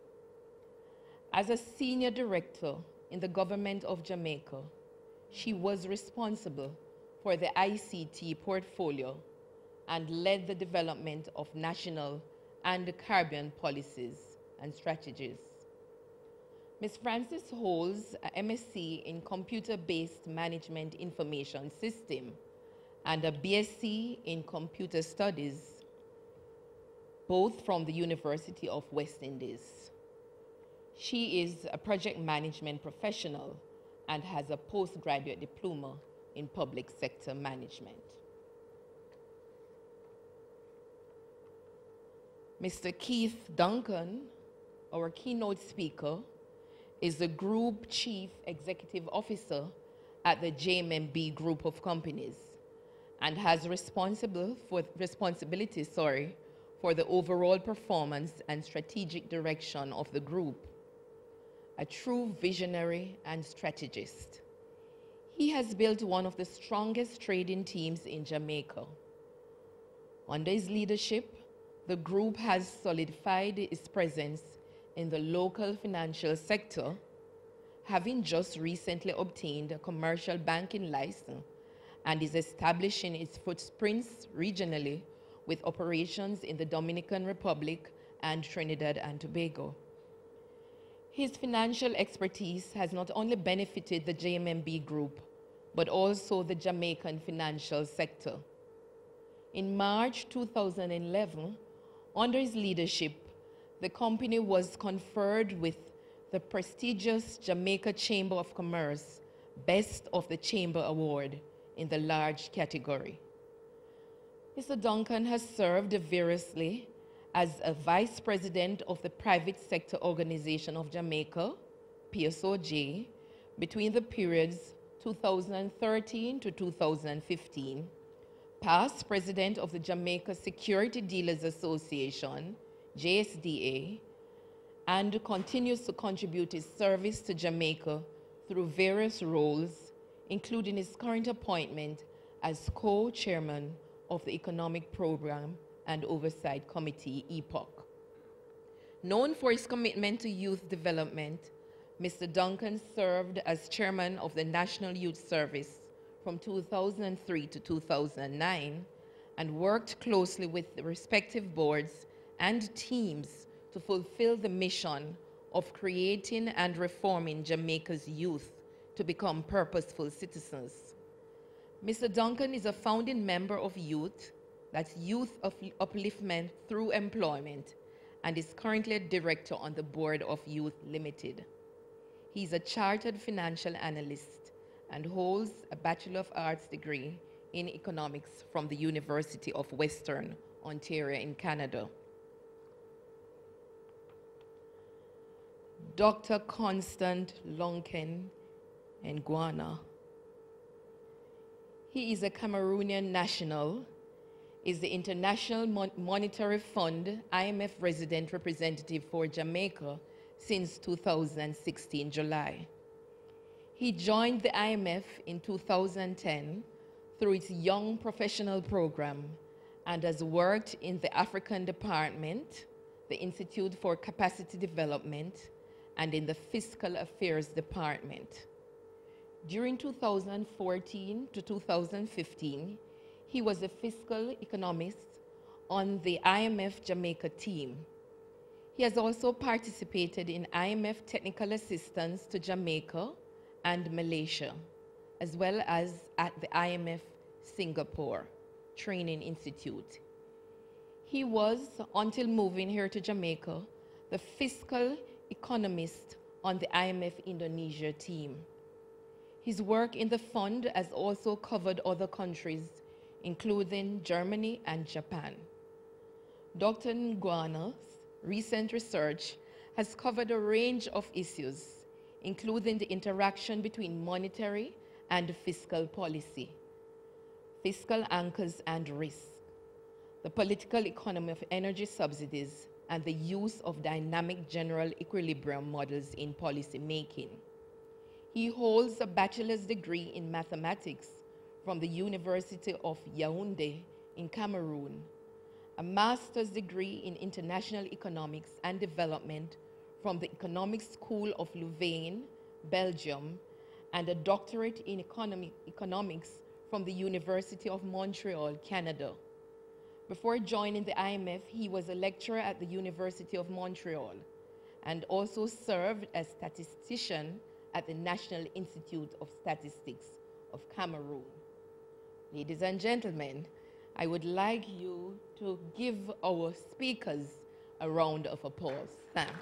[SPEAKER 14] As a senior director in the government of Jamaica, she was responsible for the ICT portfolio and led the development of national and Caribbean policies and strategies. Ms. Francis holds a MSc in Computer-Based Management Information System and a BSc in Computer Studies, both from the University of West Indies. She is a project management professional and has a postgraduate diploma in public sector management. Mr. Keith Duncan, our keynote speaker, is the Group Chief Executive Officer at the JMMB Group of Companies and has responsibility for the overall performance and strategic direction of the group. A true visionary and strategist. He has built one of the strongest trading teams in Jamaica. Under his leadership, the group has solidified its presence in the local financial sector, having just recently obtained a commercial banking license and is establishing its footprints regionally with operations in the Dominican Republic and Trinidad and Tobago. His financial expertise has not only benefited the JMMB Group, but also the Jamaican financial sector. In March 2011, under his leadership, the company was conferred with the prestigious Jamaica Chamber of Commerce Best of the Chamber Award in the large category. Mr. Duncan has served variously as a Vice President of the Private Sector Organization of Jamaica, PSOJ, between the periods 2013 to 2015, past President of the Jamaica Security Dealers Association, JSDA, and continues to contribute his service to Jamaica through various roles, including his current appointment as co-chairman of the Economic Program and Oversight Committee, EPOC. Known for his commitment to youth development, Mr. Duncan served as chairman of the National Youth Service from 2003 to 2009 and worked closely with the respective boards and teams to fulfill the mission of creating and reforming Jamaica's youth to become purposeful citizens. Mr. Duncan is a founding member of Youth, that's Youth Upliftment Through Employment, and is currently a director on the board of Youth Limited. He's a chartered financial analyst and holds a Bachelor of Arts degree in economics from the University of Western Ontario in Canada. Dr. Constant Lonken Nguana. He is a Cameroonian national, is the International Monetary Fund IMF resident representative for Jamaica since 2016 July. He joined the IMF in 2010 through its Young Professional Program and has worked in the African Department, the Institute for Capacity Development, and in the Fiscal Affairs Department. During 2014 to 2015, he was a fiscal economist on the IMF Jamaica team. He has also participated in IMF technical assistance to Jamaica and Malaysia, as well as at the IMF Singapore Training Institute. He was, until moving here to Jamaica, the fiscal economist on the IMF Indonesia team. His work in the fund has also covered other countries, including Germany and Japan. Dr. Nguana's recent research has covered a range of issues, including the interaction between monetary and fiscal policy, fiscal anchors and risk, the political economy of energy subsidies, and the use of dynamic general equilibrium models in policy making. He holds a bachelor's degree in mathematics from the University of Yaoundé in Cameroon, a master's degree in international economics and development from the Economics School of Louvain, Belgium, and a doctorate in economics from the University of Montreal, Canada. Before joining the IMF, he was a lecturer at the University of Montreal and also served as statistician at the National Institute of Statistics of Cameroon. Ladies and gentlemen, I would like you to give our speakers a round of applause. Thanks.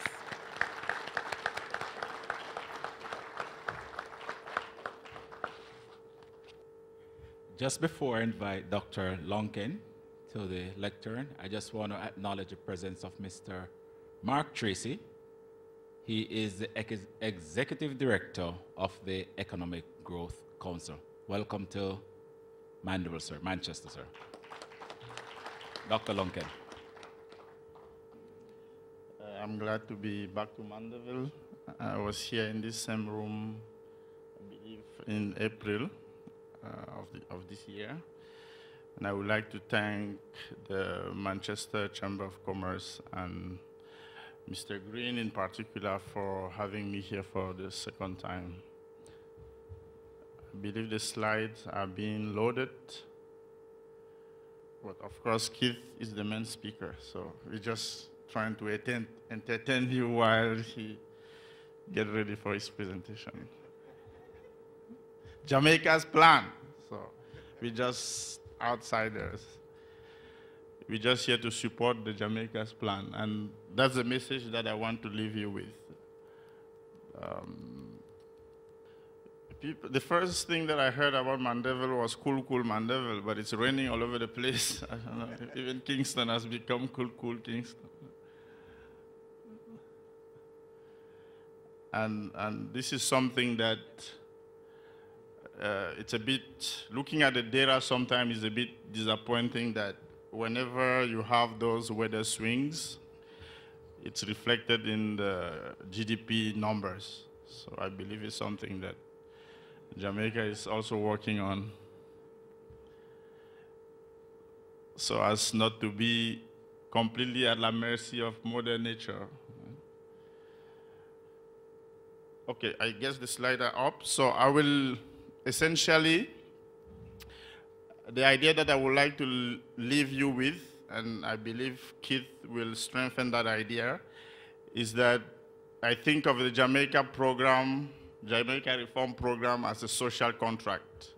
[SPEAKER 3] Just before I invite Dr. Lonken to the lectern, I just want to acknowledge the presence of Mr. Mark Tracy. He is the Executive Director of the Economic Growth Council. Welcome to Mandeville, sir. Manchester, sir. Dr. Lonken.
[SPEAKER 15] I'm glad to be back to Mandeville. I was here in this same room, I believe, in April of this year. And I would like to thank the Manchester Chamber of Commerce and Mr. Green in particular for having me here for the second time. I believe the slides are being loaded, but of course Keith is the main speaker, so we're just trying to entertain you while he gets ready for his presentation. Jamaica's plan, so we're just outsiders. We're just here to support the Jamaica's plan, and that's the message that I want to leave you with. The first thing that I heard about Mandeville was cool, cool Mandeville, but it's raining all over the place. I don't know, even Kingston has become cool, cool Kingston. And this is something that it's a bit, looking at the data sometimes is a bit disappointing that whenever you have those weather swings, it's reflected in the GDP numbers. So I believe it's something that Jamaica is also working on, so as not to be completely at the mercy of Mother Nature. Okay, I guess the slides are up. So I will essentially, the idea that I would like to leave you with, and I believe Keith will strengthen that idea, is that I think of the Jamaica program, Jamaica Reform Program, as a social contract.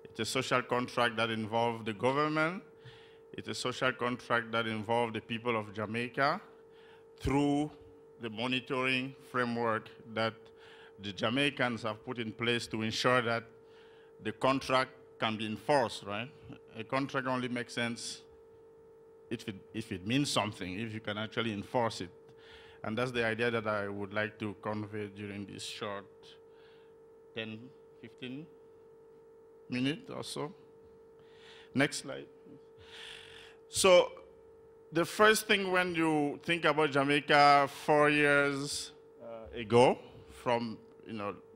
[SPEAKER 15] It's a social contract that involves the government. It's a social contract that involves the people of Jamaica through the monitoring framework that the Jamaicans have put in place to ensure that the contract can be enforced, right? A contract only makes sense if it means something, if you can actually enforce it. And that's the idea that I would like to convey during this short 10, 15 minutes or so. Next slide. So the first thing when you think about Jamaica 4 years ago, from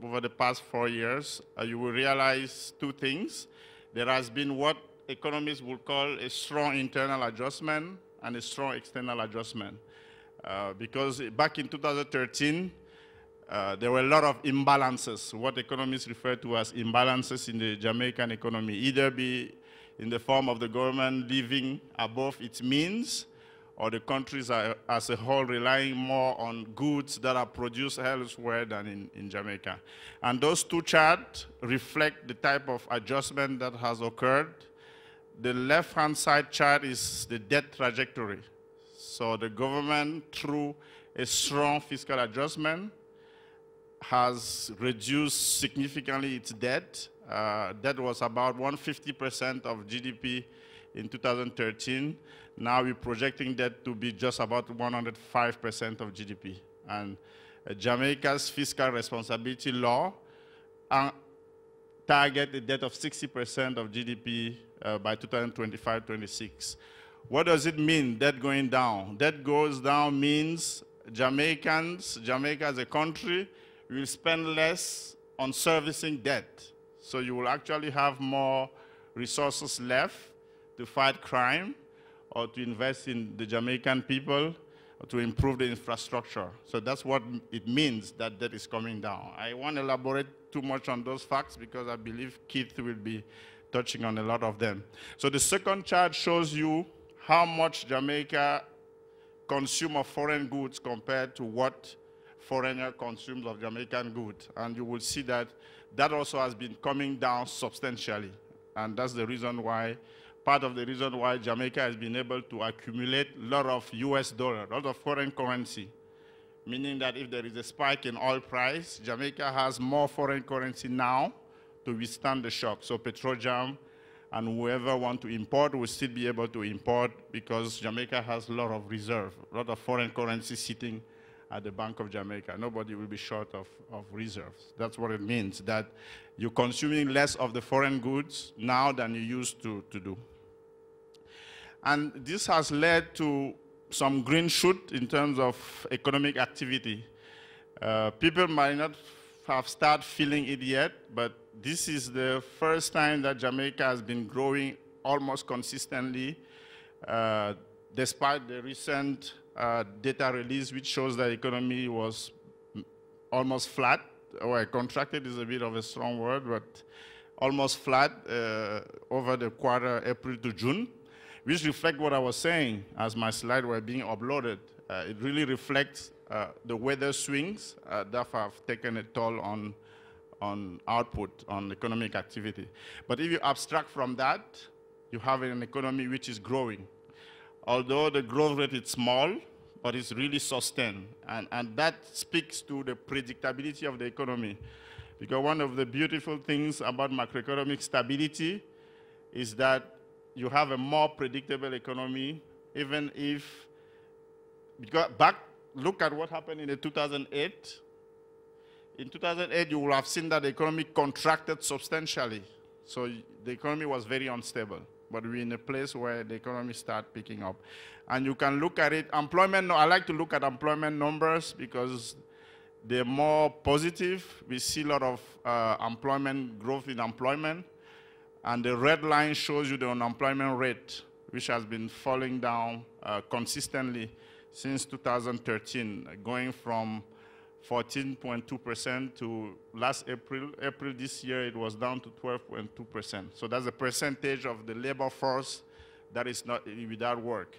[SPEAKER 15] over the past 4 years, you will realize two things. There has been what economists would call a strong internal adjustment and a strong external adjustment. Because back in 2013, there were a lot of imbalances, what economists refer to as imbalances in the Jamaican economy, either be in the form of the government living above its means, or the countries are, as a whole, relying more on goods that are produced elsewhere than in Jamaica. And those two charts reflect the type of adjustment that has occurred. The left-hand side chart is the debt trajectory. So the government, through a strong fiscal adjustment, has reduced significantly its debt. Debt was about 150% of GDP in 2013. Now we're projecting that to be just about 105% of GDP. And Jamaica's fiscal responsibility law target a debt of 60% of GDP by 2025-26. What does it mean, debt going down? Debt goes down means Jamaica as a country will spend less on servicing debt. So you will actually have more resources left to fight crime or to invest in the Jamaican people or to improve the infrastructure. So that's what it means that debt is coming down. I won't elaborate too much on those facts because I believe Keith will be touching on a lot of them. So the second chart shows you how much Jamaica consumes of foreign goods compared to what foreigner consumes of Jamaican goods. And you will see that that also has been coming down substantially. And that's the reason why, part of the reason why Jamaica has been able to accumulate a lot of US dollar, a lot of foreign currency, meaning that if there is a spike in oil price, Jamaica has more foreign currency now to withstand the shock. So Petrojam and whoever want to import will still be able to import because Jamaica has a lot of reserve, a lot of foreign currency sitting at the Bank of Jamaica. Nobody will be short of reserves. That's what it means, that you're consuming less of the foreign goods now than you used to do. And this has led to some green shoot in terms of economic activity. People might not have started feeling it yet, but this is the first time that Jamaica has been growing almost consistently, despite the recent data release, which shows that the economy was almost flat, or contracted is a bit of a strong word, but almost flat over the quarter April to June, which reflect what I was saying as my slides were being uploaded. It really reflects the weather swings that have taken a toll on output, on economic activity. But if you abstract from that, you have an economy which is growing. Although the growth rate is small, but it's really sustained. And that speaks to the predictability of the economy. Because one of the beautiful things about macroeconomic stability is that you have a more predictable economy, even if, because look at what happened in the 2008. In 2008, you will have seen that the economy contracted substantially. So the economy was very unstable. But we're in a place where the economy started picking up. And you can look at it. Employment, I like to look at employment numbers because they're more positive. We see a lot of employment growth in employment. And the red line shows you the unemployment rate, which has been falling down consistently since 2013, going from 14.2% to last April. April this year, it was down to 12.2%. So that's a percentage of the labor force that is not without work.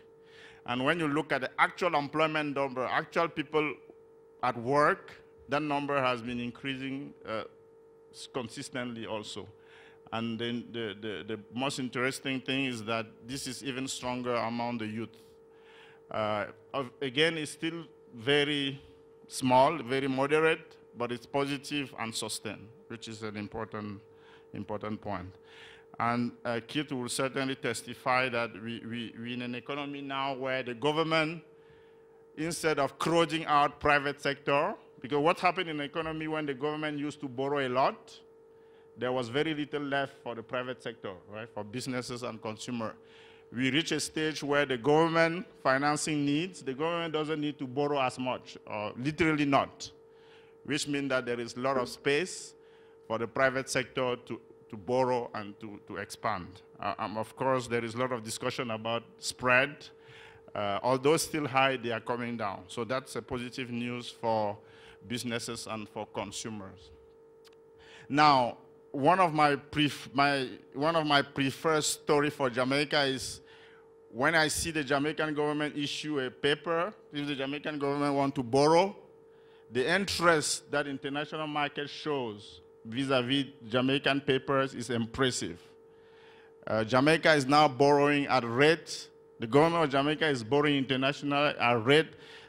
[SPEAKER 15] And when you look at the actual employment number, actual people at work, that number has been increasing consistently also. And then the most interesting thing is that this is even stronger among the youth. Again, it's still very small, very moderate, but it's positive and sustained, which is an important point. And Keith will certainly testify that we're in an economy now where the government, instead of crowding out private sector, because what happened in the economy when the government used to borrow a lot, there was very little left for the private sector, right, for businesses and consumer. We reach a stage where the government financing needs, the government doesn't need to borrow as much, or literally not, which means that there is a lot of space for the private sector to borrow and to expand. Of course, there is a lot of discussion about spread. Although still high, they are coming down. So that's a positive news for businesses and for consumers. Now, one of my preferred story for Jamaica is when I see the Jamaican government issue a paper, if the Jamaican government want to borrow, the interest that international market shows vis-a-vis Jamaican papers is impressive. Jamaica is now borrowing at rate, the government of Jamaica is borrowing internationally at a rate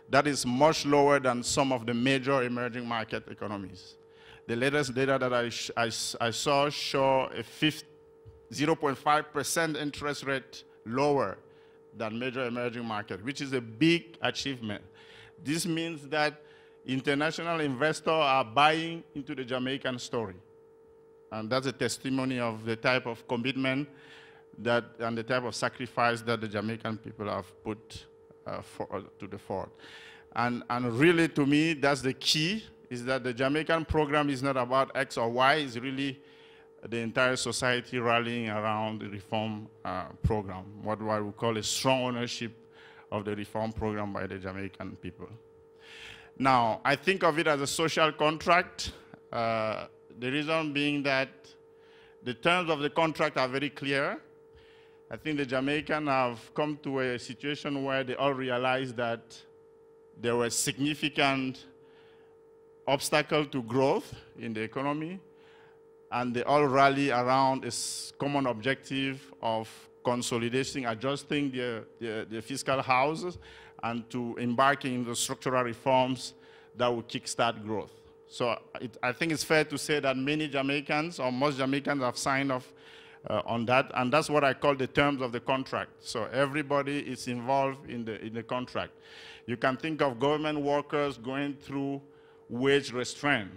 [SPEAKER 15] that is much lower than some of the major emerging market economies. The latest data that I saw show a 0.5% interest rate lower than major emerging market, which is a big achievement. This means that international investors are buying into the Jamaican story. And that's a testimony of the type of commitment and the type of sacrifice that the Jamaican people have put to the fore. And really, to me, that's the key, is that the Jamaican program is not about X or Y, it's really the entire society rallying around the reform program, what I would call a strong ownership of the reform program by the Jamaican people. Now, I think of it as a social contract, the reason being that the terms of the contract are very clear. I think the Jamaicans have come to a situation where they all realize that there were significant obstacles to growth in the economy, and they all rally around this common objective of consolidating, adjusting their fiscal houses, and to embarking in the structural reforms that will kickstart growth. So I think it's fair to say that many Jamaicans, or most Jamaicans, have signed off on that, and that's what I call the terms of the contract. So everybody is involved in the contract. You can think of government workers going through wage restraint,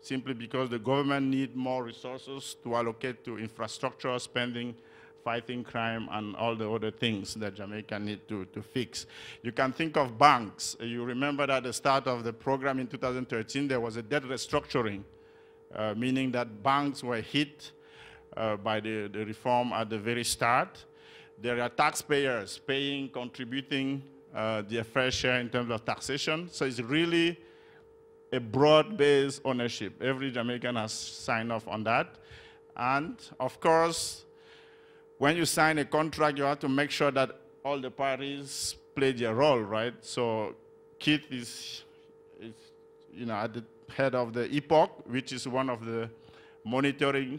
[SPEAKER 15] simply because the government needs more resources to allocate to infrastructure spending, fighting crime, and all the other things that Jamaica need to fix. You can think of banks. You remember that at the start of the program in 2013, there was a debt restructuring, meaning that banks were hit by the reform at the very start. There are taxpayers contributing their fair share in terms of taxation. So it's really a broad-based ownership. Every Jamaican has signed off on that. And of course, when you sign a contract, you have to make sure that all the parties play their role, right? So Keith is at the head of the EPOC, which is one of the monitoring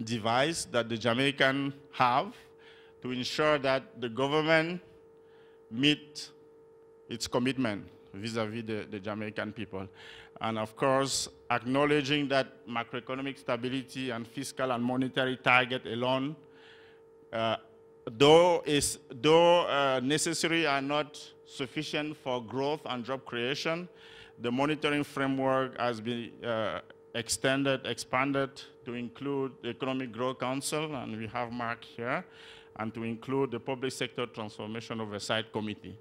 [SPEAKER 15] device that the Jamaican have to ensure that the government meet its commitment vis-a-vis the Jamaican people. And of course, acknowledging that macroeconomic stability and fiscal and monetary target alone, though necessary, are not sufficient for growth and job creation. The monitoring framework has been expanded to include the Economic Growth Council, and we have Mark here, and to include the Public Sector Transformation Oversight Committee.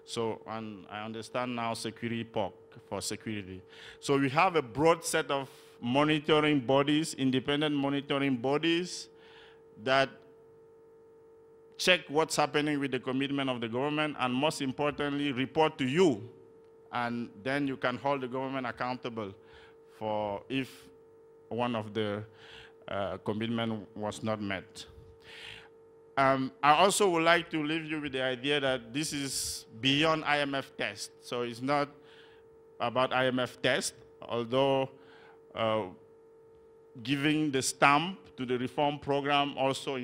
[SPEAKER 15] So, and I understand now Security POC for security. So we have a broad set of monitoring bodies, independent monitoring bodies, that check what's happening with the commitment of the government, and most importantly, report to you and then you can hold the government accountable for if one of the commitment was not met. I also would like to leave you with the idea that this is beyond IMF test. So it's not about IMF test, although giving the stamp to the reform program also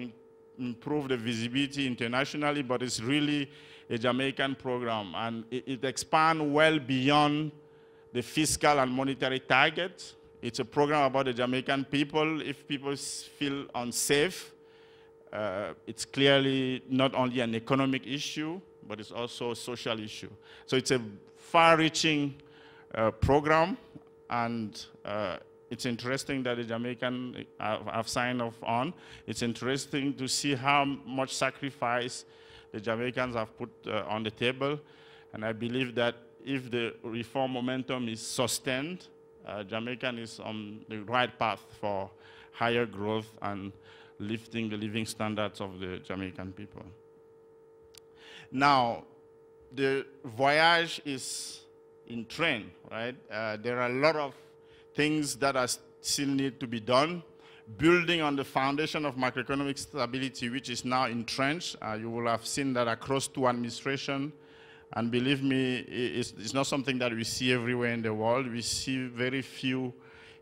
[SPEAKER 15] improve the visibility internationally, but it's really a Jamaican program, and it expands well beyond the fiscal and monetary targets. It's a program about the Jamaican people. If people feel unsafe, it's clearly not only an economic issue, but it's also a social issue. So it's a far-reaching program, and it's interesting that the Jamaican have signed off on. It's interesting to see how much sacrifice the Jamaicans have put on the table, and I believe that if the reform momentum is sustained, Jamaica is on the right path for higher growth and lifting the living standards of the Jamaican people. Now, the voyage is in train, right? There are a lot of things that are still need to be done. Building on the foundation of macroeconomic stability, which is now entrenched. You will have seen that across two administrations. And believe me, it's not something that we see everywhere in the world. We see very few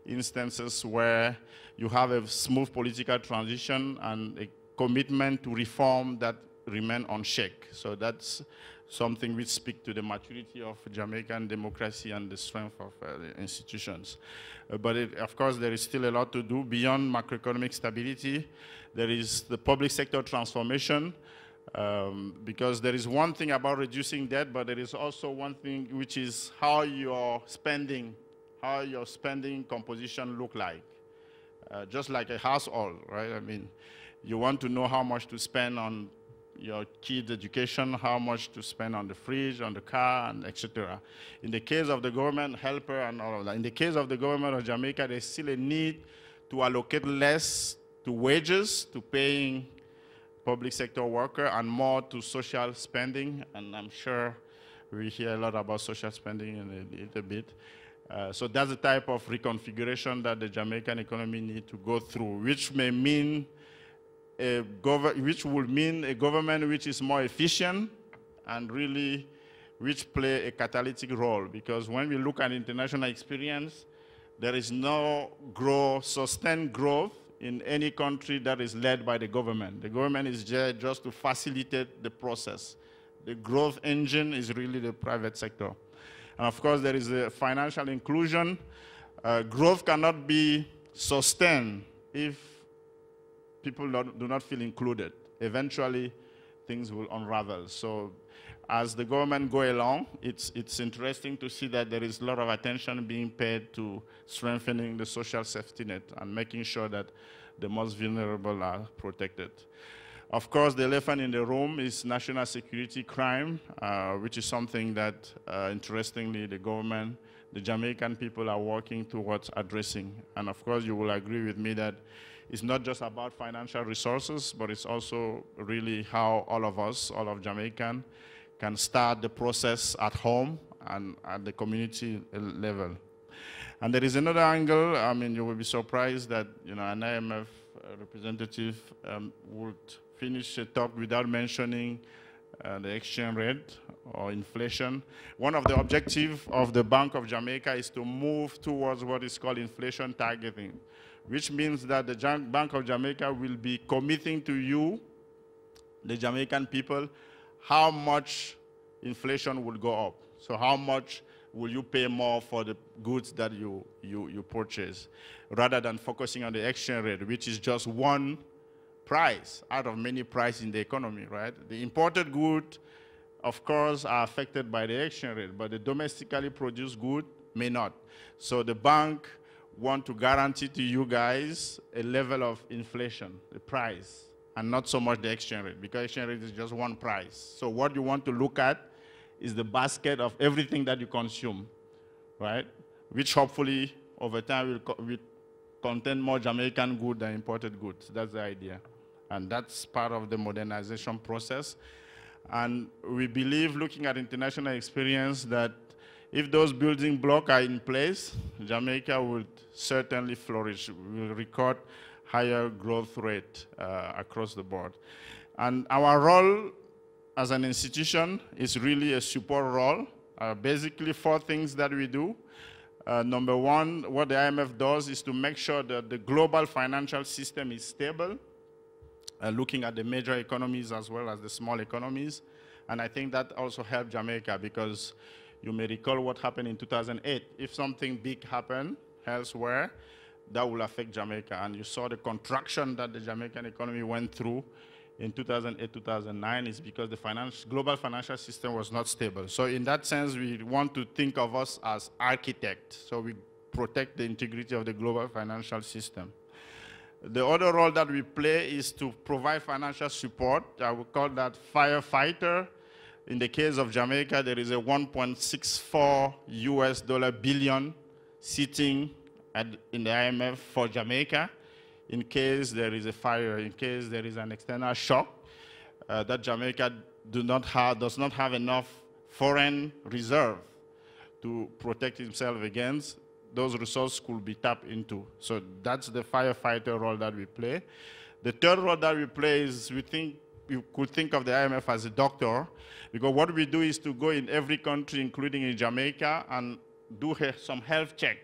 [SPEAKER 15] instances where you have a smooth political transition and a commitment to reform that remain unshaken. So that's something which speaks to the maturity of Jamaican democracy and the strength of the institutions. But of course, there is still a lot to do beyond macroeconomic stability. There is the public sector transformation, because there is one thing about reducing debt, but there is also one thing which is how your spending composition look like. Just like a household, right? I mean, you want to know how much to spend on your kids' education, how much to spend on the fridge, on the car, and etc. In the case of the government helper and all of that, in the case of the government of Jamaica, there's still a need to allocate less to wages, to paying public sector workers, and more to social spending. And I'm sure we hear a lot about social spending in a little bit. So that's the type of reconfiguration that the Jamaican economy needs to go through, which may mean which will mean a government which is more efficient and really which play a catalytic role. Because when we look at international experience, there is no sustained growth in any country that is led by the government. The government is there just to facilitate the process. The growth engine is really the private sector. And of course, there is the financial inclusion. Growth cannot be sustained if people do not feel included. Eventually, things will unravel. So as the government go along, it's interesting to see that there is a lot of attention being paid to strengthening the social safety net and making sure that the most vulnerable are protected. Of course, the elephant in the room is national security crime, which is something that, interestingly, the government, the Jamaican people are working towards addressing. And of course, you will agree with me that it's not just about financial resources, but it's also really how all of us, all of Jamaican, can start the process at home and at the community level. And there is another angle. I mean, you will be surprised that an IMF representative would finish a talk without mentioning the exchange rate or inflation. One of the objectives of the Bank of Jamaica is to move towards what is called inflation targeting, which means that the Bank of Jamaica will be committing to you, the Jamaican people, how much inflation will go up. So how much will you pay more for the goods that you purchase, rather than focusing on the exchange rate, which is just one price out of many prices in the economy, right? The imported goods, of course, are affected by the exchange rate, but the domestically produced good may not. So the bank want to guarantee to you guys a level of inflation, the price, and not so much the exchange rate, because exchange rate is just one price. So what you want to look at is the basket of everything that you consume, right? Which hopefully over time will contain more Jamaican goods than imported goods. That's the idea. And that's part of the modernization process. And we believe, looking at international experience, that If those building blocks are in place, Jamaica would certainly flourish. We will record higher growth rate across the board. And our role as an institution is really a support role. Basically, 4 things that we do. Number one, what the IMF does is to make sure that the global financial system is stable, looking at the major economies as well as the small economies. And I think that also helped Jamaica, because you may recall what happened in 2008. If something big happened elsewhere, that will affect Jamaica. And you saw the contraction that the Jamaican economy went through in 2008, 2009 is because the global financial system was not stable. So in that sense, we want to think of us as architects. So we protect the integrity of the global financial system. The other role that we play is to provide financial support. I would call that firefighter. In the case of Jamaica, there is a $1.64 billion sitting in the IMF for Jamaica, in case there is a fire, in case there is an external shock, that Jamaica does not have enough foreign reserve to protect itself against. Those resources could be tapped into. So that's the firefighter role that we play. The third role that we play is you could think of the IMF as a doctor, because what we do is to go in every country, including in Jamaica, and do some health check,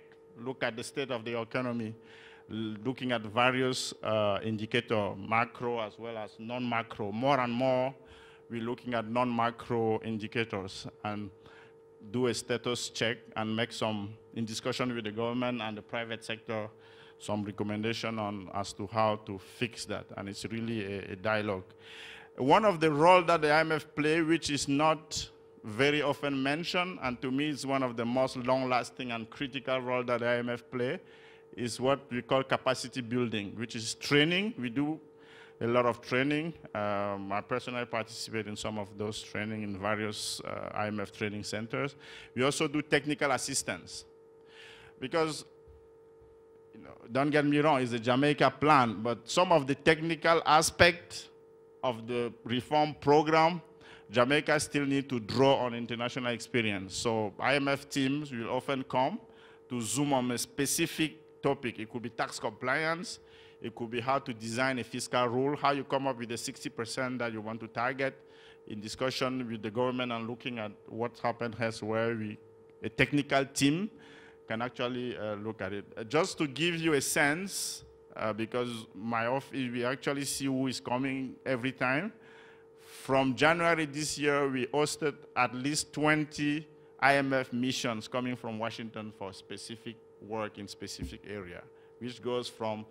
[SPEAKER 15] look at the state of the economy, looking at various indicators, macro as well as non-macro. More and more, we're looking at non-macro indicators and do a status check and make some, in discussion with the government and the private sector, some recommendation on as to how to fix that. And it's really a dialogue. One of the roles that the IMF play, which is not very often mentioned, and to me is one of the most long-lasting and critical roles that the IMF play, is what we call capacity building, which is training. We do a lot of training. I personally participate in some of those training in various IMF training centers. We also do technical assistance. Because, don't get me wrong, it's a Jamaica plan, but some of the technical aspects of the reform program, Jamaica still need to draw on international experience. So IMF teams will often come to zoom on a specific topic. It could be tax compliance. It could be how to design a fiscal rule, how you come up with the 60% that you want to target in discussion with the government and looking at what happened elsewhere. A technical team can actually look at it. Just to give you a sense, because my office, we actually see who is coming every time. From January this year, we hosted at least 20 IMF missions coming from Washington for specific work in specific area, which goes from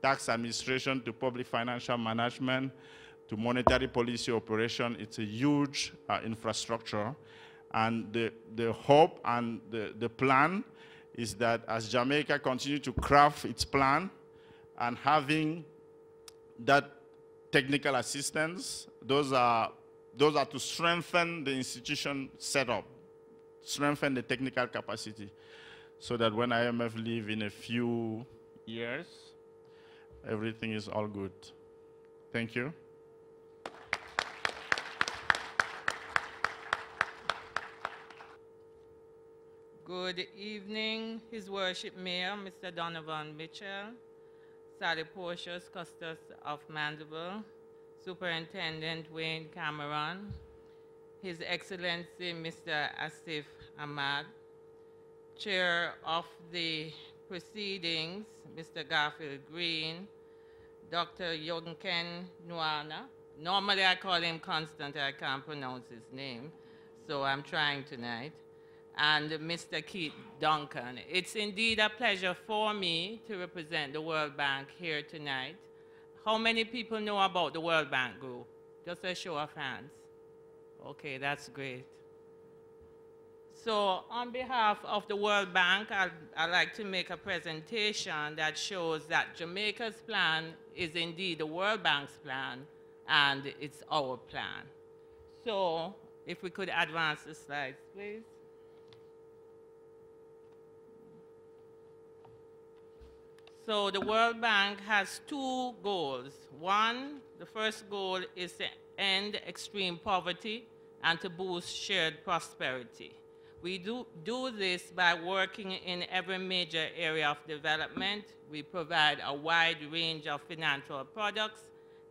[SPEAKER 15] tax administration to public financial management to monetary policy operation. It's a huge infrastructure. And the hope and the plan is that as Jamaica continues to craft its plan and having that technical assistance, those are to strengthen the institution setup, strengthen the technical capacity, so that when IMF leave in a few years, everything is all good. Thank you.
[SPEAKER 16] Good evening, His Worship Mayor, Mr. Donovan Mitchell, Sally Portius, Custos of Mandeville, Superintendent Wayne Cameron, His Excellency Mr. Asif Ahmad, Chair of the proceedings, Mr. Garfield Green, Dr. Yonken Nuana. Normally I call him Constant, I can't pronounce his name, so I'm trying tonight. And Mr. Keith Duncan. It's indeed a pleasure for me to represent the World Bank here tonight. How many people know about the World Bank Group? Just a show of hands. Okay, that's great. So on behalf of the World Bank, I'd like to make a presentation that shows that Jamaica's plan is indeed the World Bank's plan, and it's our plan. So if we could advance the slides, please. So the World Bank has two goals. One, the first goal is to end extreme poverty and to boost shared prosperity. We do this by working in every major area of development. We provide a wide range of financial products,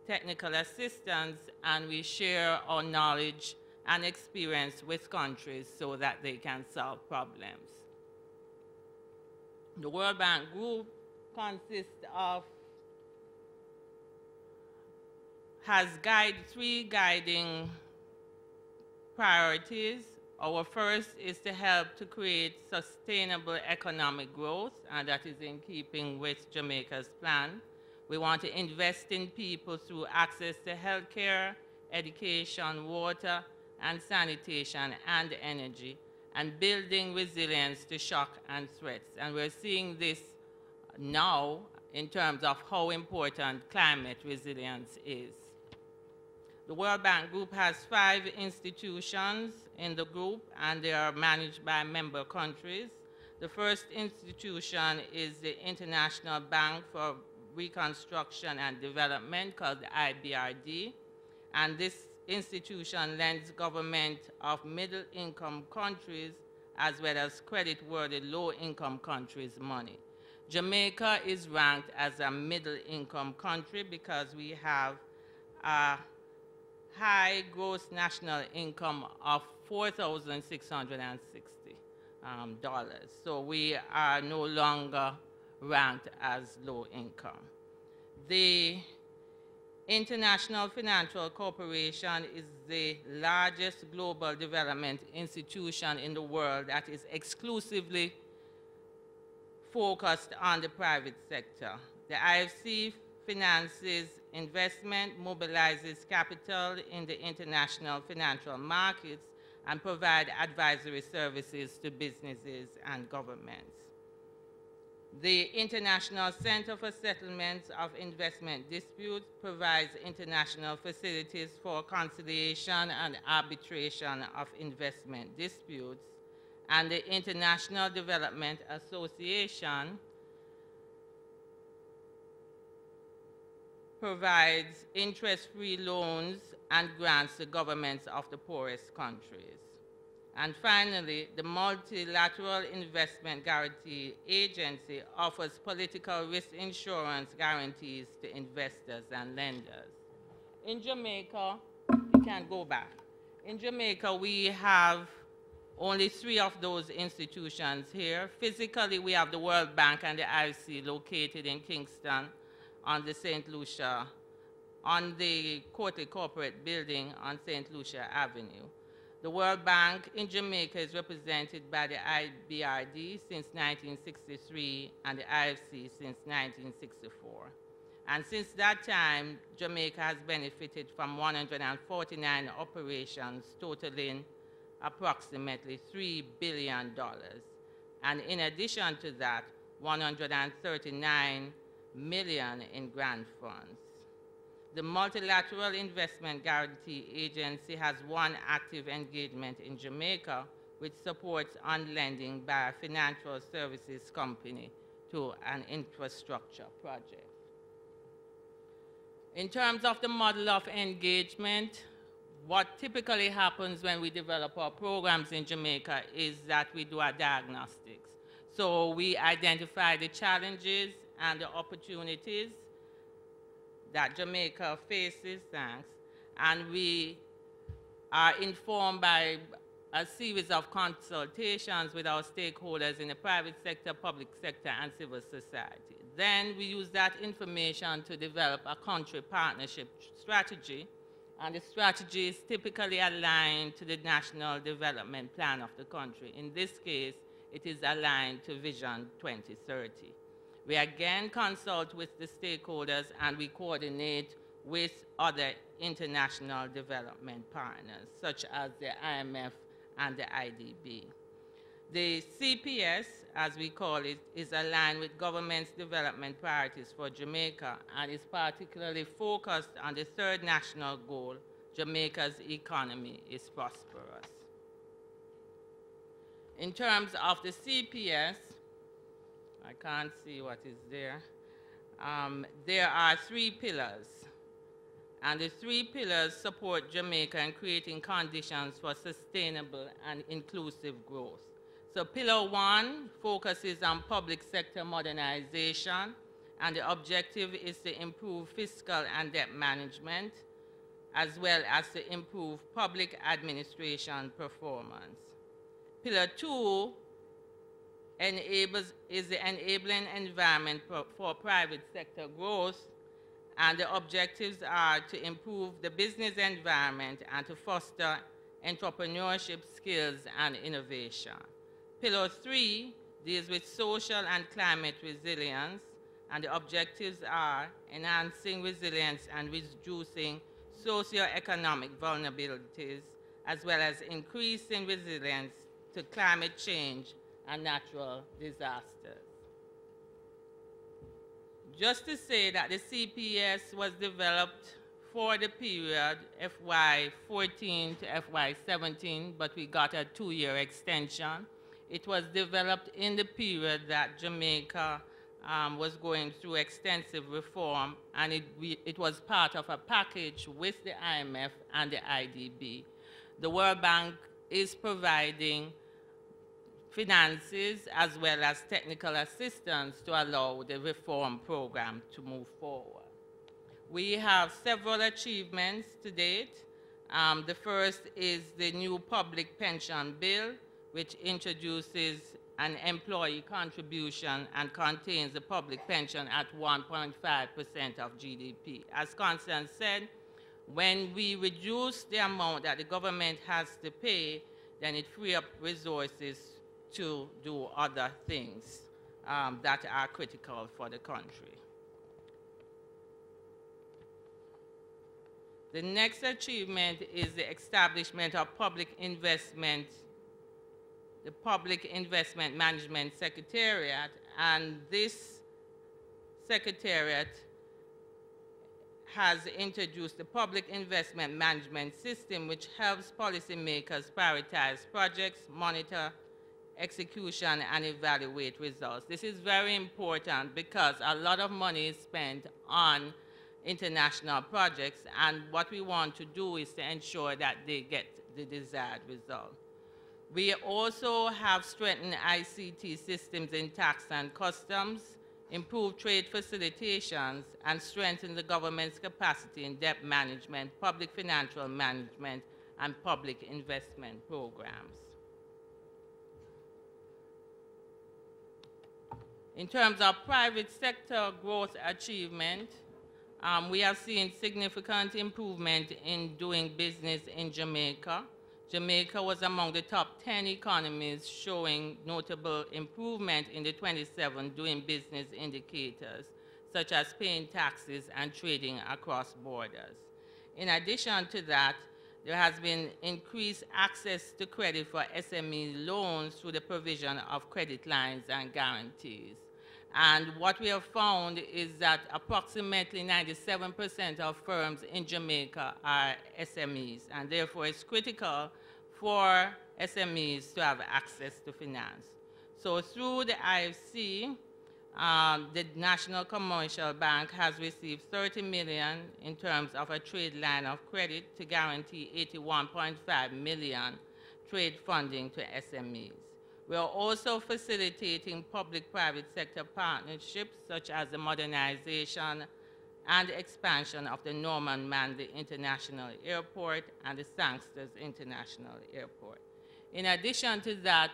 [SPEAKER 16] technical assistance, and we share our knowledge and experience with countries so that they can solve problems. The World Bank Group has three guiding priorities. Our first is to help to create sustainable economic growth, and that is in keeping with Jamaica's plan. We want to invest in people through access to healthcare, education, water, and sanitation, and energy, and building resilience to shock and threats. And we're seeing this now in terms of how important climate resilience is. The World Bank Group has 5 institutions in the group, and they are managed by member countries. The first institution is the International Bank for Reconstruction and Development, called the IBRD, and this institution lends government of middle-income countries as well as credit-worthy low-income countries money. Jamaica is ranked as a middle-income country because we have a high gross national income of $4,660. So we are no longer ranked as low income. The International Financial Corporation is the largest global development institution in the world that is exclusively focused on the private sector. The IFC finances investment, mobilizes capital in the international financial markets, and provide advisory services to businesses and governments. The International Center for Settlements of Investment Disputes provides international facilities for conciliation and arbitration of investment disputes, and the International Development Association provides interest-free loans and grants to governments of the poorest countries. And finally, the Multilateral Investment Guarantee Agency offers political risk insurance guarantees to investors and lenders. In Jamaica, you can go back. In Jamaica, we have only 3 of those institutions here. Physically, we have the World Bank and the IFC located in Kingston on the St. Lucia, on the Courtly Corporate Building on St. Lucia Avenue. The World Bank in Jamaica is represented by the IBRD since 1963 and the IFC since 1964. And since that time, Jamaica has benefited from 149 operations totaling approximately $3 billion. And in addition to that, 139 million in grant funds. The Multilateral Investment Guarantee Agency has 1 active engagement in Jamaica, which supports on lending by a financial services company to an infrastructure project. In terms of the model of engagement, what typically happens when we develop our programs in Jamaica is that we do our diagnostics. So we identify the challenges and the opportunities that Jamaica faces, and we are informed by a series of consultations with our stakeholders in the private sector, public sector, and civil society. Then we use that information to develop a country partnership strategy, and the strategy is typically aligned to the National Development Plan of the country. In this case, it is aligned to Vision 2030. We again consult with the stakeholders, and we coordinate with other international development partners, such as the IMF and the IDB. The CPS, as we call it, is aligned with government's development priorities for Jamaica and is particularly focused on the 3rd national goal: Jamaica's economy is prosperous. In terms of the CPS, I can't see what is there. There are 3 pillars. And the 3 pillars support Jamaica in creating conditions for sustainable and inclusive growth. So Pillar 1 focuses on public sector modernization, and the objective is to improve fiscal and debt management, as well as to improve public administration performance. Pillar 2 is the enabling environment for private sector growth, and the objectives are to improve the business environment and to foster entrepreneurship skills and innovation. Pillar 3 deals with social and climate resilience, and the objectives are enhancing resilience and reducing socioeconomic vulnerabilities, as well as increasing resilience to climate change and natural disasters. Just to say that the CPS was developed for the period FY14 to FY17, but we got a 2-year extension. It was developed in the period that Jamaica was going through extensive reform, and it was part of a package with the IMF and the IDB. The World Bank is providing finances as well as technical assistance to allow the reform program to move forward. We have several achievements to date. The first is the new public pension bill, which introduces an employee contribution and contains the public pension at 1.5% of GDP. As Constance said, when we reduce the amount that the government has to pay, then it frees up resources to do other things that are critical for the country. The next achievement is the establishment of the Public Investment Management Secretariat, and this secretariat has introduced the Public Investment Management System, which helps policymakers prioritize projects, monitor execution, and evaluate results. This is very important because a lot of money is spent on international projects, and what we want to do is to ensure that they get the desired result. We also have strengthened ICT systems in tax and customs, improved trade facilitations, and strengthened the government's capacity in debt management, public financial management, and public investment programs. In terms of private sector growth achievement, we have seen significant improvement in doing business in Jamaica. Jamaica was among the top 10 economies showing notable improvement in the 27 doing business indicators, such as paying taxes and trading across borders. In addition to that, there has been increased access to credit for SME loans through the provision of credit lines and guarantees. And what we have found is that approximately 97% of firms in Jamaica are SMEs, and therefore it's critical for SMEs to have access to finance. So through the IFC, the National Commercial Bank has received $30 million in terms of a trade line of credit to guarantee $81.5 million trade funding to SMEs. We are also facilitating public-private sector partnerships, such as the modernization and expansion of the Norman Manley International Airport and the Sangsters International Airport. In addition to that,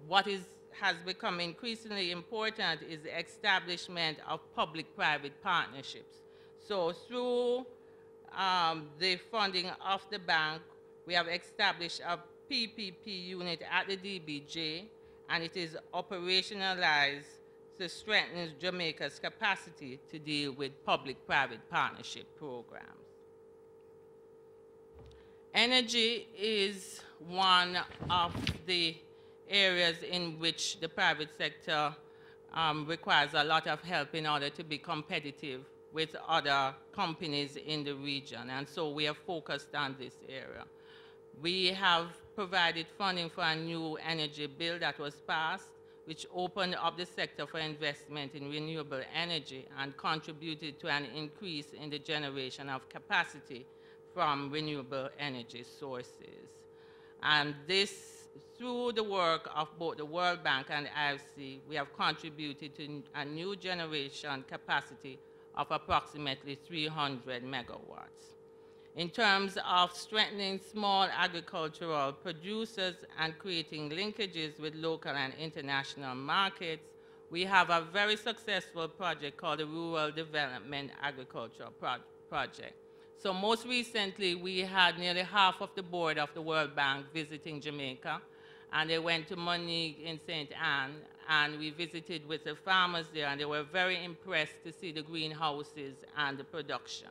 [SPEAKER 16] what has become increasingly important is the establishment of public-private partnerships. So through the funding of the bank, we have established a PPP unit at the DBJ, and it is operationalized to strengthen Jamaica's capacity to deal with public-private partnership programs. Energy is one of the areas in which the private sector requires a lot of help in order to be competitive with other companies in the region, and so we are focused on this area. We have provided funding for a new energy bill that was passed. which opened up the sector for investment in renewable energy and contributed to an increase in the generation of capacity from renewable energy sources. And this, through the work of both the World Bank and IFC, we have contributed to a new generation capacity of approximately 300 megawatts. In terms of strengthening small agricultural producers and creating linkages with local and international markets, we have a very successful project called the Rural Development Agricultural Project. So most recently, we had nearly half of the board of the World Bank visiting Jamaica, and they went to Monique in St. Anne, and we visited with the farmers there, and they were very impressed to see the greenhouses and the production.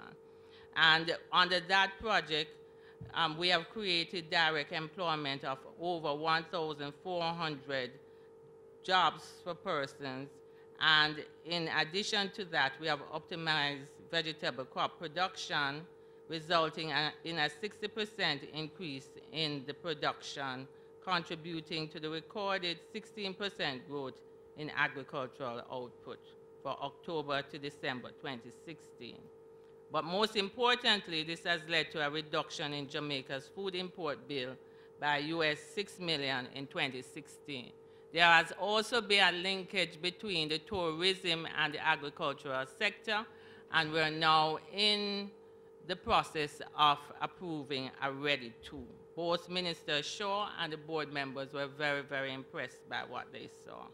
[SPEAKER 16] And under that project, we have created direct employment of over 1,400 jobs for persons. And in addition to that, we have optimized vegetable crop production, resulting in a 60% increase in the production, contributing to the recorded 16% growth in agricultural output for October to December 2016. But most importantly, this has led to a reduction in Jamaica's food import bill by US $6 million in 2016. There has also been a linkage between the tourism and the agricultural sector, and we're now in the process of approving a ready tool. Both Minister Shaw and the board members were very, very impressed by what they saw.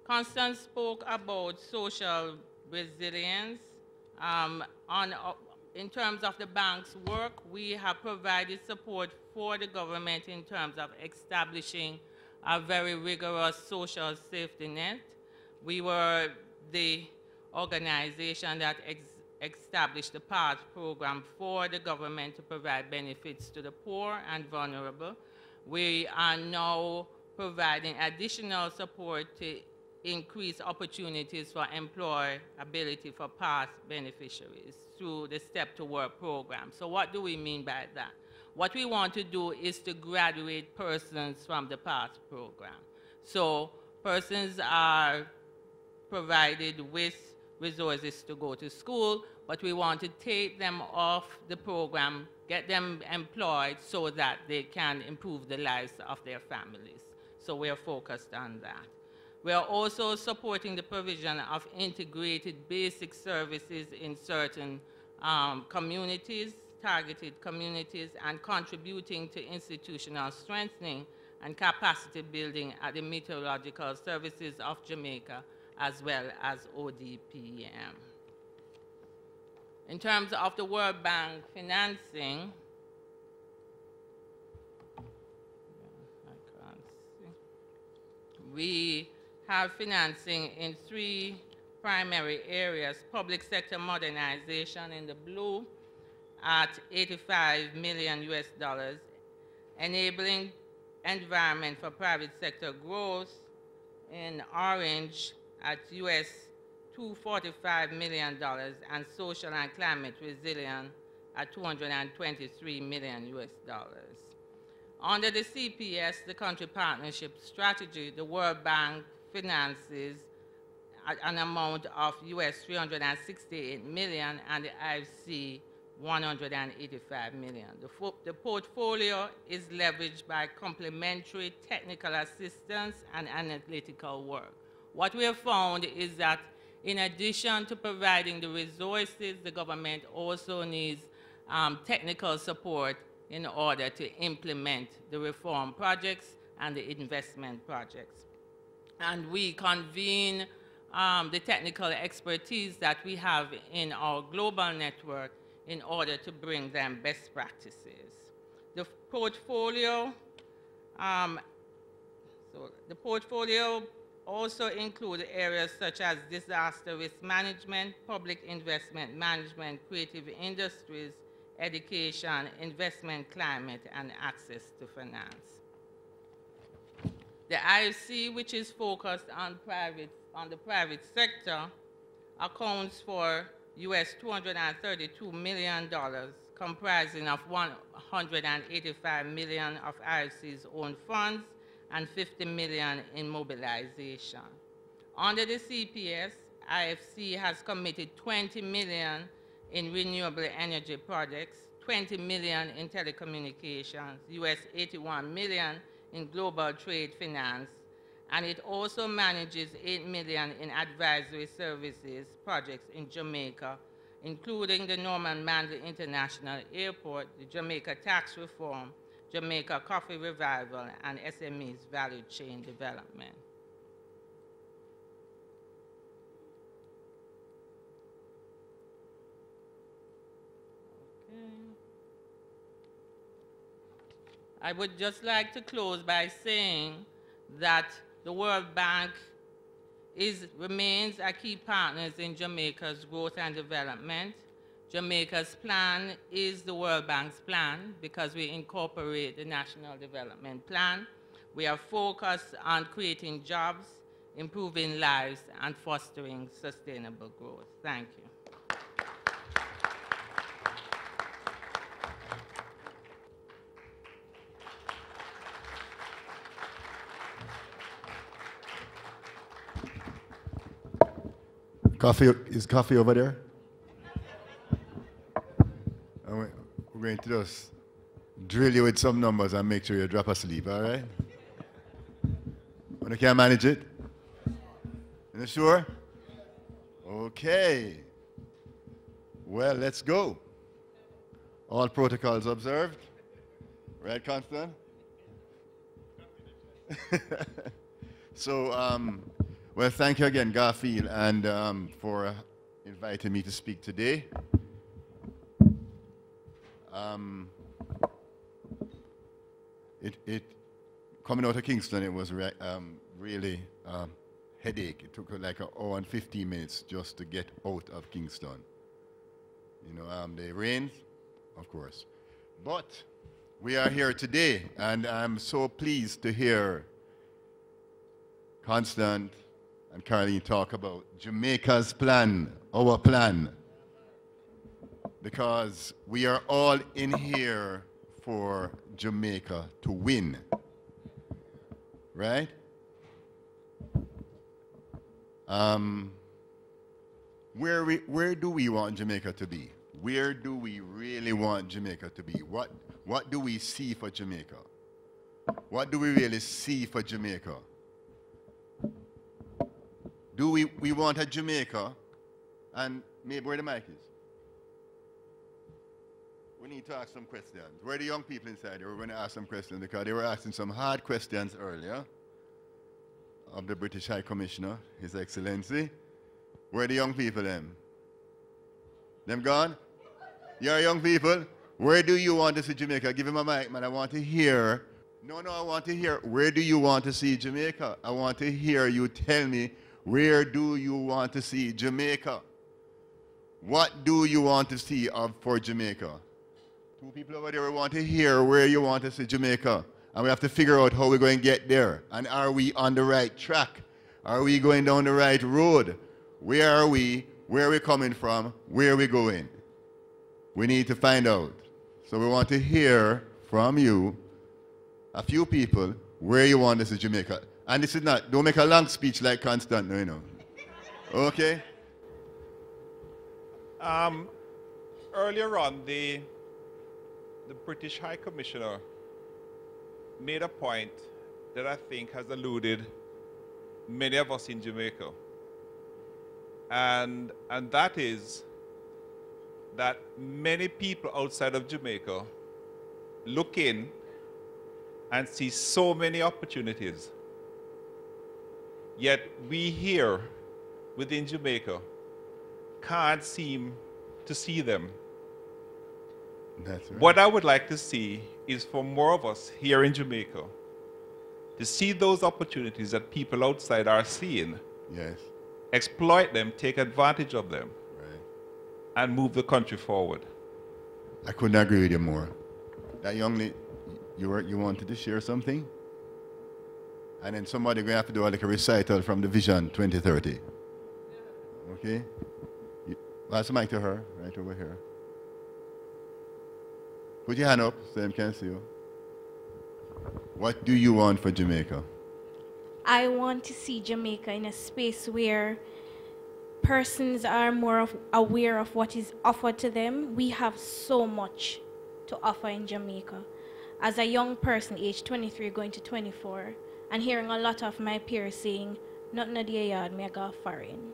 [SPEAKER 16] Constance spoke about social resilience. In terms of the bank's work, we have provided support for the government in terms of establishing a very rigorous social safety net. We were the organization that established the PATH program for the government to provide benefits to the poor and vulnerable. We are now providing additional support to increase opportunities for employability for PATH beneficiaries through the Step to Work program. So what do we mean by that? What we want to do is to graduate persons from the PATH program. So persons are provided with resources to go to school, but we want to take them off the program, get them employed so that they can improve the lives of their families. So we are focused on that. We are also supporting the provision of integrated basic services in certain communities, targeted communities, and contributing to institutional strengthening and capacity building at the Meteorological Services of Jamaica, as well as ODPM. In terms of the World Bank financing, we have financing in 3 primary areas: public sector modernization in the blue at $85 million US, enabling environment for private sector growth in orange at US $245 million, and social and climate resilience at $223 million US. Under the CPS, the Country Partnership Strategy, the World Bank finances an amount of US $368 million and the IFC $185 million. The portfolio is leveraged by complementary technical assistance and analytical work. What we have found is that in addition to providing the resources, the government also needs technical support in order to implement the reform projects and the investment projects. And we convene the technical expertise that we have in our global network in order to bring them best practices. The portfolio, also includes areas such as disaster risk management, public investment management, creative industries, education, investment climate, and access to finance. The IFC, which is focused on the private sector, accounts for US $232 million comprising of 185 million of IFC's own funds and 50 million in mobilization. Under the CPS, IFC has committed 20 million in renewable energy projects, 20 million in telecommunications, US 81 million in global trade finance, and it also manages 8 million in advisory services projects in Jamaica, including the Norman Manley International Airport, the Jamaica Tax Reform, Jamaica Coffee Revival, and SMEs Value Chain Development. I would just like to close by saying that the World Bank remains a key partner in Jamaica's growth and development. Jamaica's plan is the World Bank's plan because we incorporate the National Development Plan. We are focused on creating jobs, improving lives, and fostering sustainable growth. Thank you.
[SPEAKER 17] Coffee, is coffee over there? We're going to just drill you with some numbers and make sure you drop asleep, all right? When you can manage it? You sure? Okay. Well, let's go. All protocols observed. Right, Constant? So, well, thank you again, Garfield, and for inviting me to speak today. Coming out of Kingston, it was really headache. It took like an hour and 15 minutes just to get out of Kingston. You know, the rain, of course. But we are here today, and I'm so pleased to hear Constant and Caroline talk about Jamaica's plan, our plan. Because we are all in here for Jamaica to win. Right? Where do we want Jamaica to be? Where do we really want Jamaica to be? What do we see for Jamaica? What do we really see for Jamaica? Do we want a Jamaica, and maybe where the mic is? We need to ask some questions. Where are the young people inside here? We're going to ask some questions because they were asking some hard questions earlier of the British High Commissioner, His Excellency. Where are the young people then? Them gone? You're young people? Where do you want to see Jamaica? Give him a mic, man. I want to hear. No, I want to hear. Where do you want to see Jamaica? I want to hear you tell me, where do you want to see Jamaica? What do you want to see for Jamaica? Two people over there want to hear where you want to see Jamaica. And we have to figure out how we're going to get there. And are we on the right track? Are we going down the right road? Where are we? Where are we coming from? Where are we going? We need to find out. So we want to hear from you, a few people, where you want to see Jamaica. And this is not, don't make a long speech like Constant, no, you know. Okay?
[SPEAKER 18] Earlier on, the British High Commissioner made a point that I think has eluded many of us in Jamaica. And that is that many people outside of Jamaica look in and see so many opportunities. Yet we here within Jamaica can't seem to see them.
[SPEAKER 17] That's right.
[SPEAKER 18] What I would like to see is for more of us here in Jamaica to see those opportunities that people outside are seeing.
[SPEAKER 17] Yes.
[SPEAKER 18] Exploit them, take advantage of them,
[SPEAKER 17] right,
[SPEAKER 18] and move the country forward.
[SPEAKER 17] I couldn't agree with you more. That young lady, you wanted to share something? And then somebody going to have to do like a recital from the Vision 2030. Okay? Pass the mic to her, right over here. Put your hand up so them can see you. What do you want for Jamaica?
[SPEAKER 13] I want to see Jamaica in a space where persons are more aware of what is offered to them. We have so much to offer in Jamaica. As a young person, age 23 going to 24, and hearing a lot of my peers saying, nothing of the yard, me go foreign.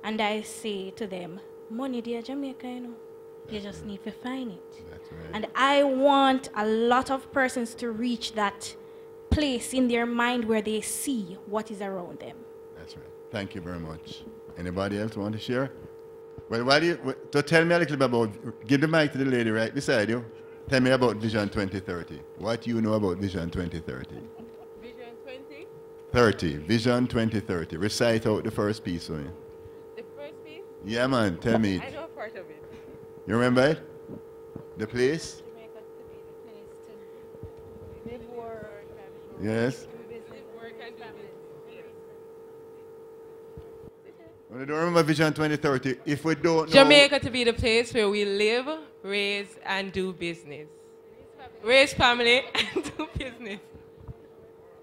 [SPEAKER 13] And I say to them, money there Jamaica, you know. You just need to find it.
[SPEAKER 17] That's right.
[SPEAKER 13] And I want a lot of persons to reach that place in their mind where they see what is around them.
[SPEAKER 17] That's right. Thank you very much. Anybody else want to share? Well, why do you, so tell me a little bit about, give the mic to the lady right beside you. Tell me about Vision 2030. What do you know about Vision 2030?
[SPEAKER 12] Vision 20?
[SPEAKER 17] 30. Vision 2030. Recite out the first piece for me.
[SPEAKER 12] The first piece?
[SPEAKER 17] Yeah, man. Tell me
[SPEAKER 12] I
[SPEAKER 17] it.
[SPEAKER 12] know part of it.
[SPEAKER 17] You remember it? The place? Yes? Well, I don't remember Vision 2030. If we don't know...
[SPEAKER 12] Jamaica to be the place where we live, raise, and do business. Raise family and do business.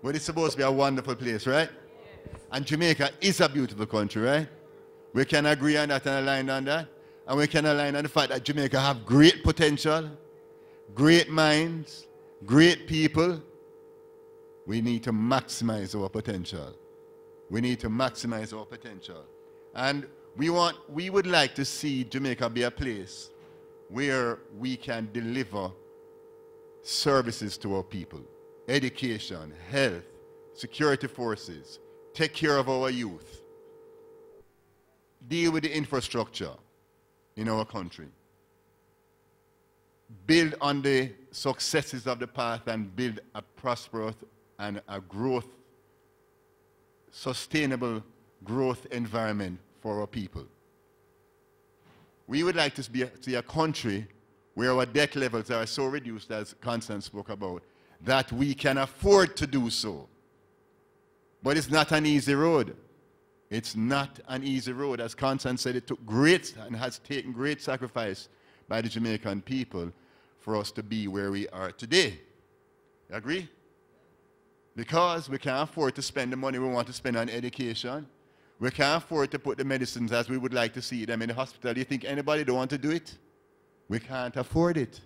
[SPEAKER 17] But it's supposed to be a wonderful place, right? Yes. And Jamaica is a beautiful country, right? We can agree on that and align on that. And we can align on the fact that Jamaica have great potential, great minds, great people. We need to maximize our potential. We need to maximize our potential. And we would like to see Jamaica be a place where we can deliver services to our people. Education, health, security forces, take care of our youth, deal with the infrastructure in our country, build on the successes of the past and build a prosperous and a growth, sustainable growth environment for our people. We would like to see a country where our debt levels are so reduced, as Constance spoke about, that we can afford to do so. But it's not an easy road. It's not an easy road. As Constance said, it took great and has taken great sacrifice by the Jamaican people for us to be where we are today. You agree? Because we can't afford to spend the money we want to spend on education. We can't afford to put the medicines as we would like to see them in the hospital. You think anybody don't want to do it? We can't afford it.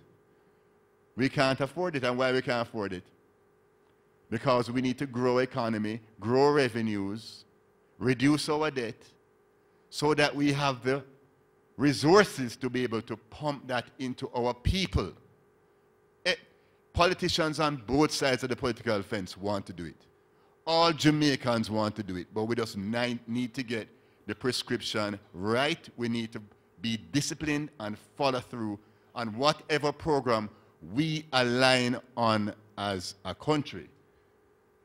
[SPEAKER 17] We can't afford it. And why we can't afford it? Because we need to grow economy, grow revenues, reduce our debt, so that we have the resources to be able to pump that into our people. Politicians on both sides of the political fence want to do it. All Jamaicans want to do it, but we just need to get the prescription right. We need to be disciplined and follow through on whatever program we align on as a country.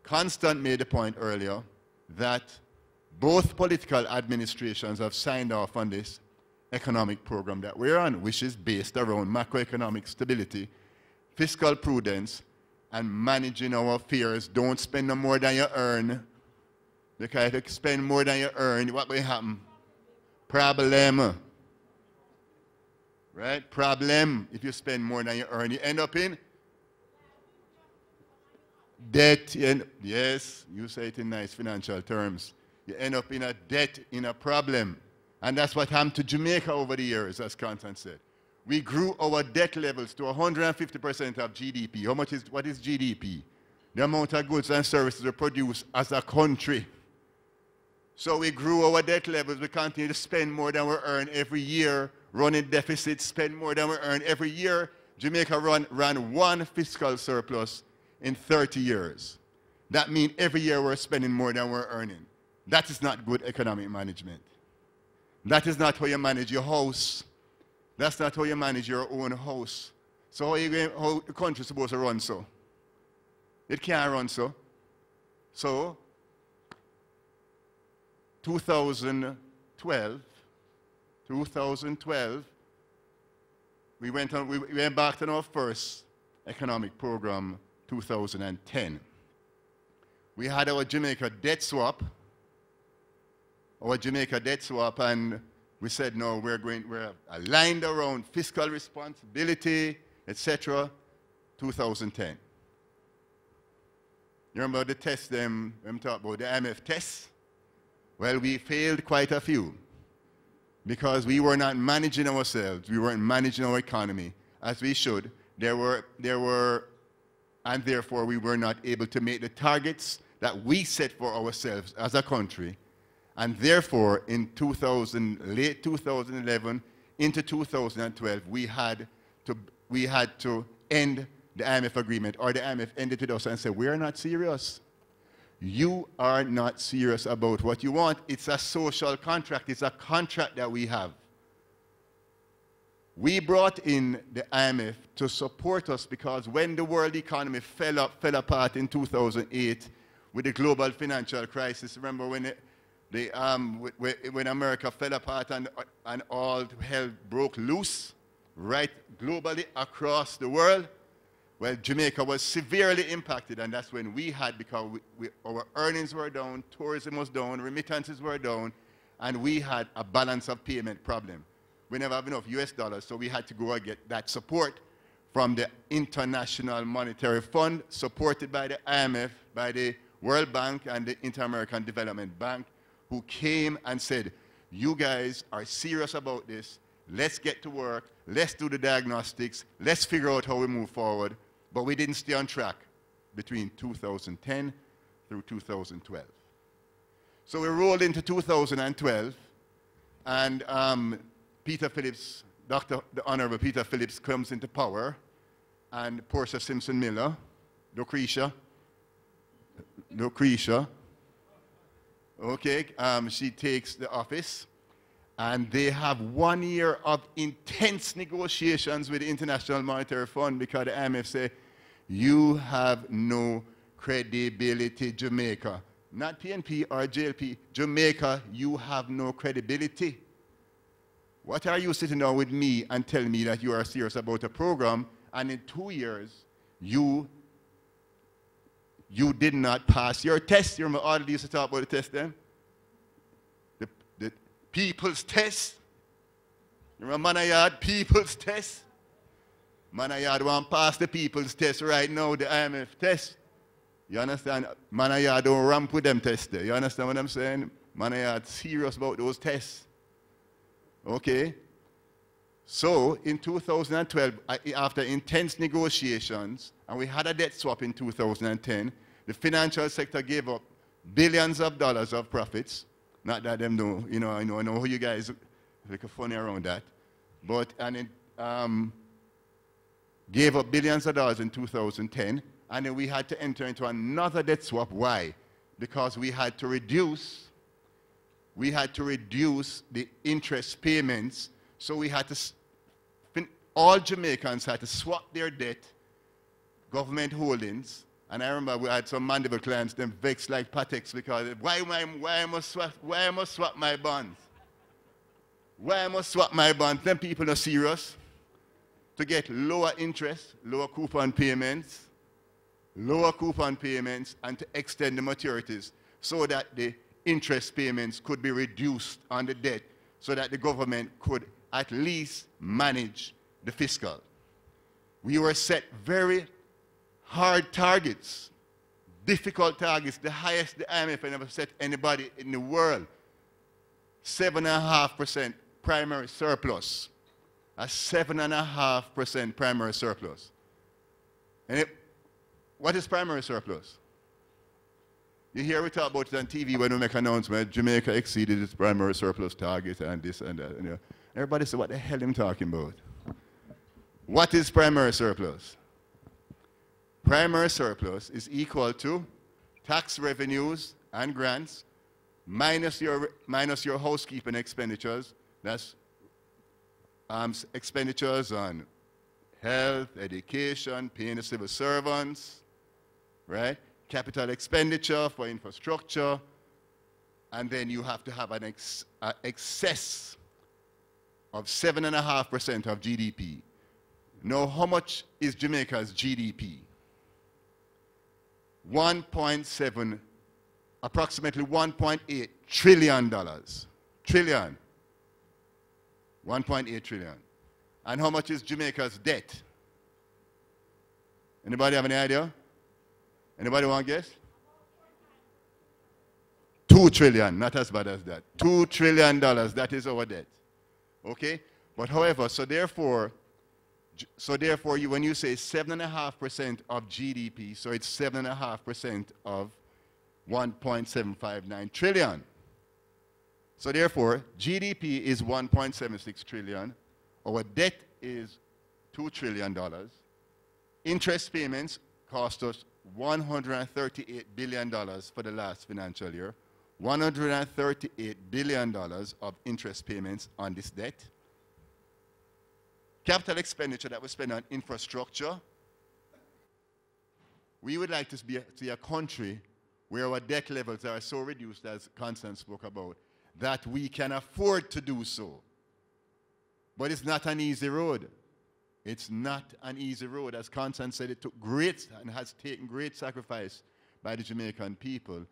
[SPEAKER 17] Constant made the point earlier that both political administrations have signed off on this economic program that we're on, which is based around macroeconomic stability, fiscal prudence, and managing our affairs. Don't spend no more than you earn, because if you spend more than you earn, what will happen? Problem. Right? Problem. If you spend more than you earn, you end up in debt. Yes, you say it in nice financial terms. You end up in a debt, in a problem. And that's what happened to Jamaica over the years, as Constance said. We grew our debt levels to 150% of GDP. What is GDP? The amount of goods and services we produce as a country. So we grew our debt levels. We continue to spend more than we earn every year, running deficits, spend more than we earn every year. Jamaica ran one fiscal surplus in 30 years. That means every year we're spending more than we're earning. That is not good economic management. That is not how you manage your house. That's not how you manage your own house. So how the country is supposed to run so? It can't run so. So, 2012, we embarked on our first economic program, 2010. We had our Jamaica debt swap, and we said, no, we're aligned around fiscal responsibility, etc., 2010. You remember the test them, when we talk about the IMF tests? Well, we failed quite a few because we were not managing ourselves. We weren't managing our economy as we should. And therefore we were not able to make the targets that we set for ourselves as a country. And therefore, in late 2011 into 2012, we had to end the IMF agreement, or the IMF ended with us and said, we are not serious. You are not serious about what you want. It's a social contract. It's a contract that we have. We brought in the IMF to support us because when the world economy fell apart in 2008 with the global financial crisis, remember when America fell apart and all hell broke loose, right, globally across the world? Well, Jamaica was severely impacted, and that's when we had, because our earnings were down, tourism was down, remittances were down, and we had a balance of payment problem. We never have enough US dollars, so we had to go and get that support from the International Monetary Fund, supported by the IMF, by the World Bank and the Inter-American Development Bank, who came and said, you guys are serious about this, let's get to work, let's do the diagnostics, let's figure out how we move forward. But we didn't stay on track between 2010 through 2012. So we rolled into 2012, and Peter Phillips, the Honorable Peter Phillips comes into power, and Portia Simpson Miller, Lucretia, okay, she takes the office, and they have 1 year of intense negotiations with the International Monetary Fund because the IMF say, you have no credibility, Jamaica. Not PNP or JLP. Jamaica, you have no credibility. What are you sitting down with me and telling me that you are serious about a program, and in 2 years, you did not pass your test? You remember all of used to talk about the test then? The people's test. You remember Manayard, people's test? Manayard won't pass the people's test right now, the IMF test. You understand? Manayard don't ramp with them tests there. You understand what I'm saying? Manayard serious about those tests. Okay? So, in 2012, after intense negotiations, and we had a debt swap in 2010, the financial sector gave up billions of dollars of profits. Not that them know, you know, I know how you guys make funny around that. But, gave up billions of dollars in 2010, and then we had to enter into another debt swap. Why? Because we had to reduce the interest payments, so we had to, all Jamaicans had to swap their debt, government holdings, and I remember we had some Mandeville clients, them vexed like Patex because why I must swap my bonds? Why I must swap my bonds? Them people are serious. To get lower interest, lower coupon payments, and to extend the maturities so that the interest payments could be reduced on the debt so that the government could at least manage the fiscal. We were set very hard targets, difficult targets, the highest the IMF had ever set anybody in the world. 7.5% primary surplus. A 7.5% primary surplus. And what is primary surplus? You hear we talk about it on TV when we make announcements, Jamaica exceeded its primary surplus target and this and that. And everybody says, what the hell am I talking about? What is primary surplus? Primary surplus is equal to tax revenues and grants minus your housekeeping expenditures. That's expenditures on health, education, paying the civil servants, right? Capital expenditure for infrastructure, and then you have to have an excess of 7.5% of GDP. Now, how much is Jamaica's GDP? 1.7, approximately $1.8 trillion. Trillion. 1.8 trillion. And how much is Jamaica's debt? Anybody have any idea? Anybody want to guess? 2 trillion, not as bad as that. $2 trillion, that is our debt. Okay? But however, so therefore, when you say 7.5% of GDP, so it's 7.5% of 1.759 trillion. So therefore, GDP is 1.76 trillion. Our debt is $2 trillion. Interest payments cost us $138 billion for the last financial year. $138 billion of interest payments on this debt. Capital expenditure that we spend on infrastructure. We would like to see a country where our debt levels are so reduced, as Constance spoke about, that we can afford to do so. But it's not an easy road. It's not an easy road. As Constance said, it took great and has taken great sacrifice by the Jamaican people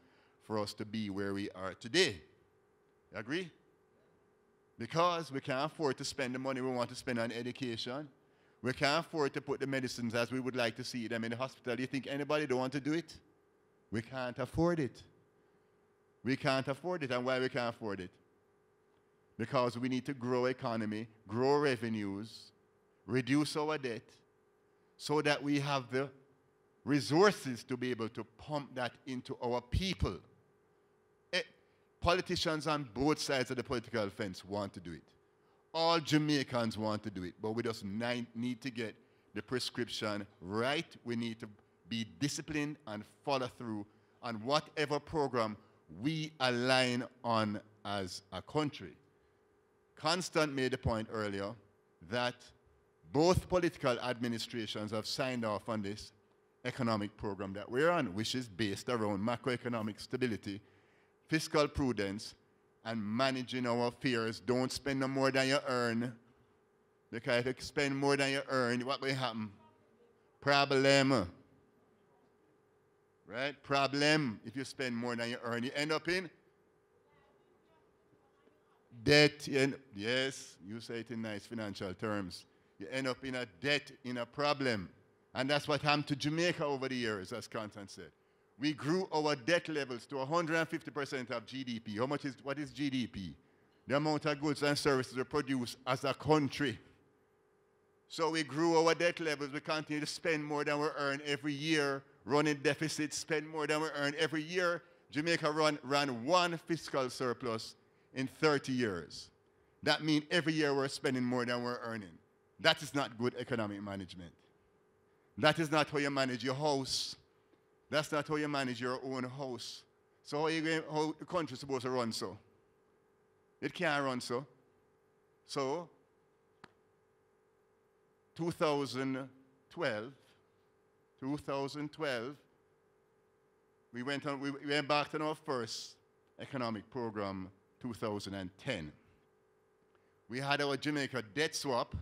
[SPEAKER 17] for us to be where we are today. You agree? Because we can't afford to spend the money we want to spend on education. We can't afford to put the medicines as we would like to see them in the hospital. Do you think anybody don't want to do it? We can't afford it. We can't afford it. And why we can't afford it? Because we need to grow economy, grow revenues, reduce our debt, so that we have the resources to be able to pump that into our people. Politicians on both sides of the political fence want to do it. All Jamaicans want to do it, but we just need to get the prescription right. We need to be disciplined and follow through on whatever program we align on as a country. Constant made the point earlier that both political administrations have signed off on this economic program that we're on, which is based around macroeconomic stability, fiscal prudence, and managing our affairs. Don't spend no more than you earn. Because if you spend more than you earn, what will happen? Problem. Right? Problem. If you spend more than you earn, you end up in debt. Yes, you say it in nice financial terms. You end up in a debt, in a problem. And that's what happened to Jamaica over the years, as Constance said. We grew our debt levels to 150% of GDP. What is GDP? The amount of goods and services we produce as a country. So we grew our debt levels. We continue to spend more than we earn every year, running deficits, spend more than we earn every year. Jamaica ran one fiscal surplus in 30 years. That means every year we're spending more than we're earning. That is not good economic management. That is not how you manage your house. That's not how you manage your own house. So how the country is supposed to run so? It can't run so. So, 2012, we embarked on our first economic program, 2010. We had our Jamaica debt swap.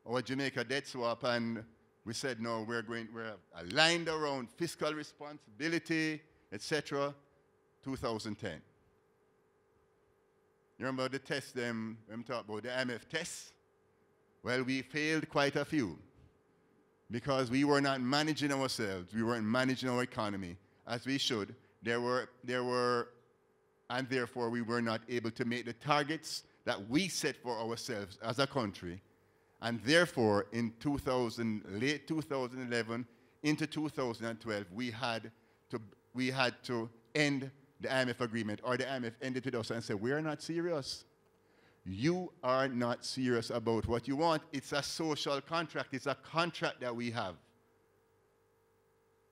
[SPEAKER 17] And we said, no, we're aligned around fiscal responsibility, etc. 2010. You remember the test when we talk about the IMF tests? Well, we failed quite a few because we were not managing ourselves. We weren't managing our economy as we should. And therefore we were not able to make the targets that we set for ourselves as a country. And therefore, in late 2011 into 2012, we had to end the IMF agreement, or the IMF ended with us and said, we are not serious. You are not serious about what you want. It's a social contract. It's a contract that we have.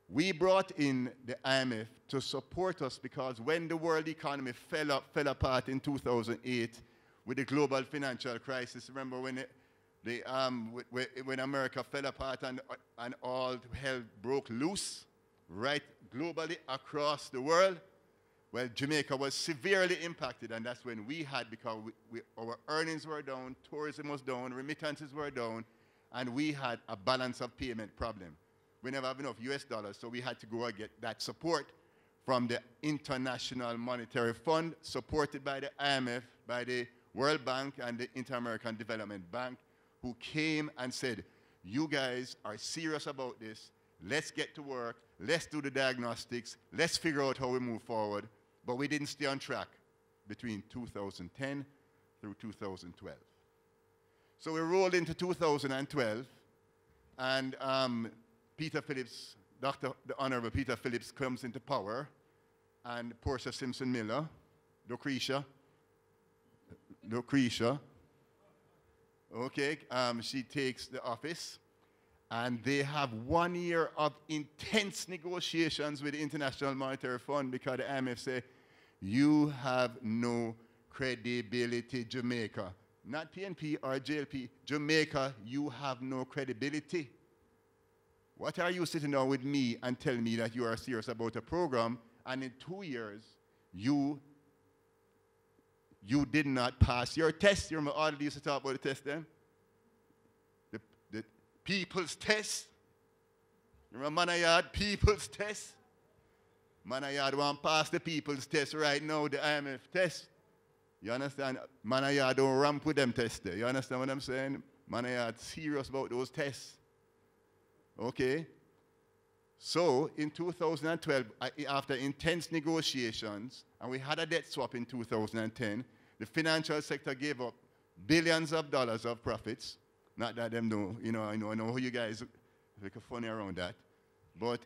[SPEAKER 17] We brought in the IMF to support us because when the world economy fell apart in 2008 with the global financial crisis, remember when America fell apart and all hell broke loose, right, globally across the world, well, Jamaica was severely impacted, and that's when we had, because our earnings were down, tourism was down, remittances were down, and we had a balance of payment problem. We never have enough US dollars, so we had to go and get that support from the International Monetary Fund, supported by the IMF, by the World Bank, and the Inter-American Development Bank, who came and said, you guys are serious about this. Let's get to work. Let's do the diagnostics. Let's figure out how we move forward. But we didn't stay on track between 2010 through 2012. So we rolled into 2012, and Peter Phillips, the Honorable Peter Phillips comes into power, and Portia Simpson Miller, Lucretia, okay, she takes the office, and they have 1 year of intense negotiations with the International Monetary Fund because the IMF say, you have no credibility, Jamaica. Not PNP or JLP. Jamaica, you have no credibility. What are you sitting down with me and telling me that you are serious about a program, and in 2 years, you did not pass your test? You remember all used to talk about the test then? The people's test. You remember Manayard, people's test? Manayard won't pass the people's test right now, the IMF test. You understand? Manayard don't ramp with them tests there. You understand what I'm saying? Manayard serious about those tests. Okay? So, in 2012, after intense negotiations, and we had a debt swap in 2010, the financial sector gave up billions of dollars of profits. Not that them know, you know, I know how you guys make funny around that. But,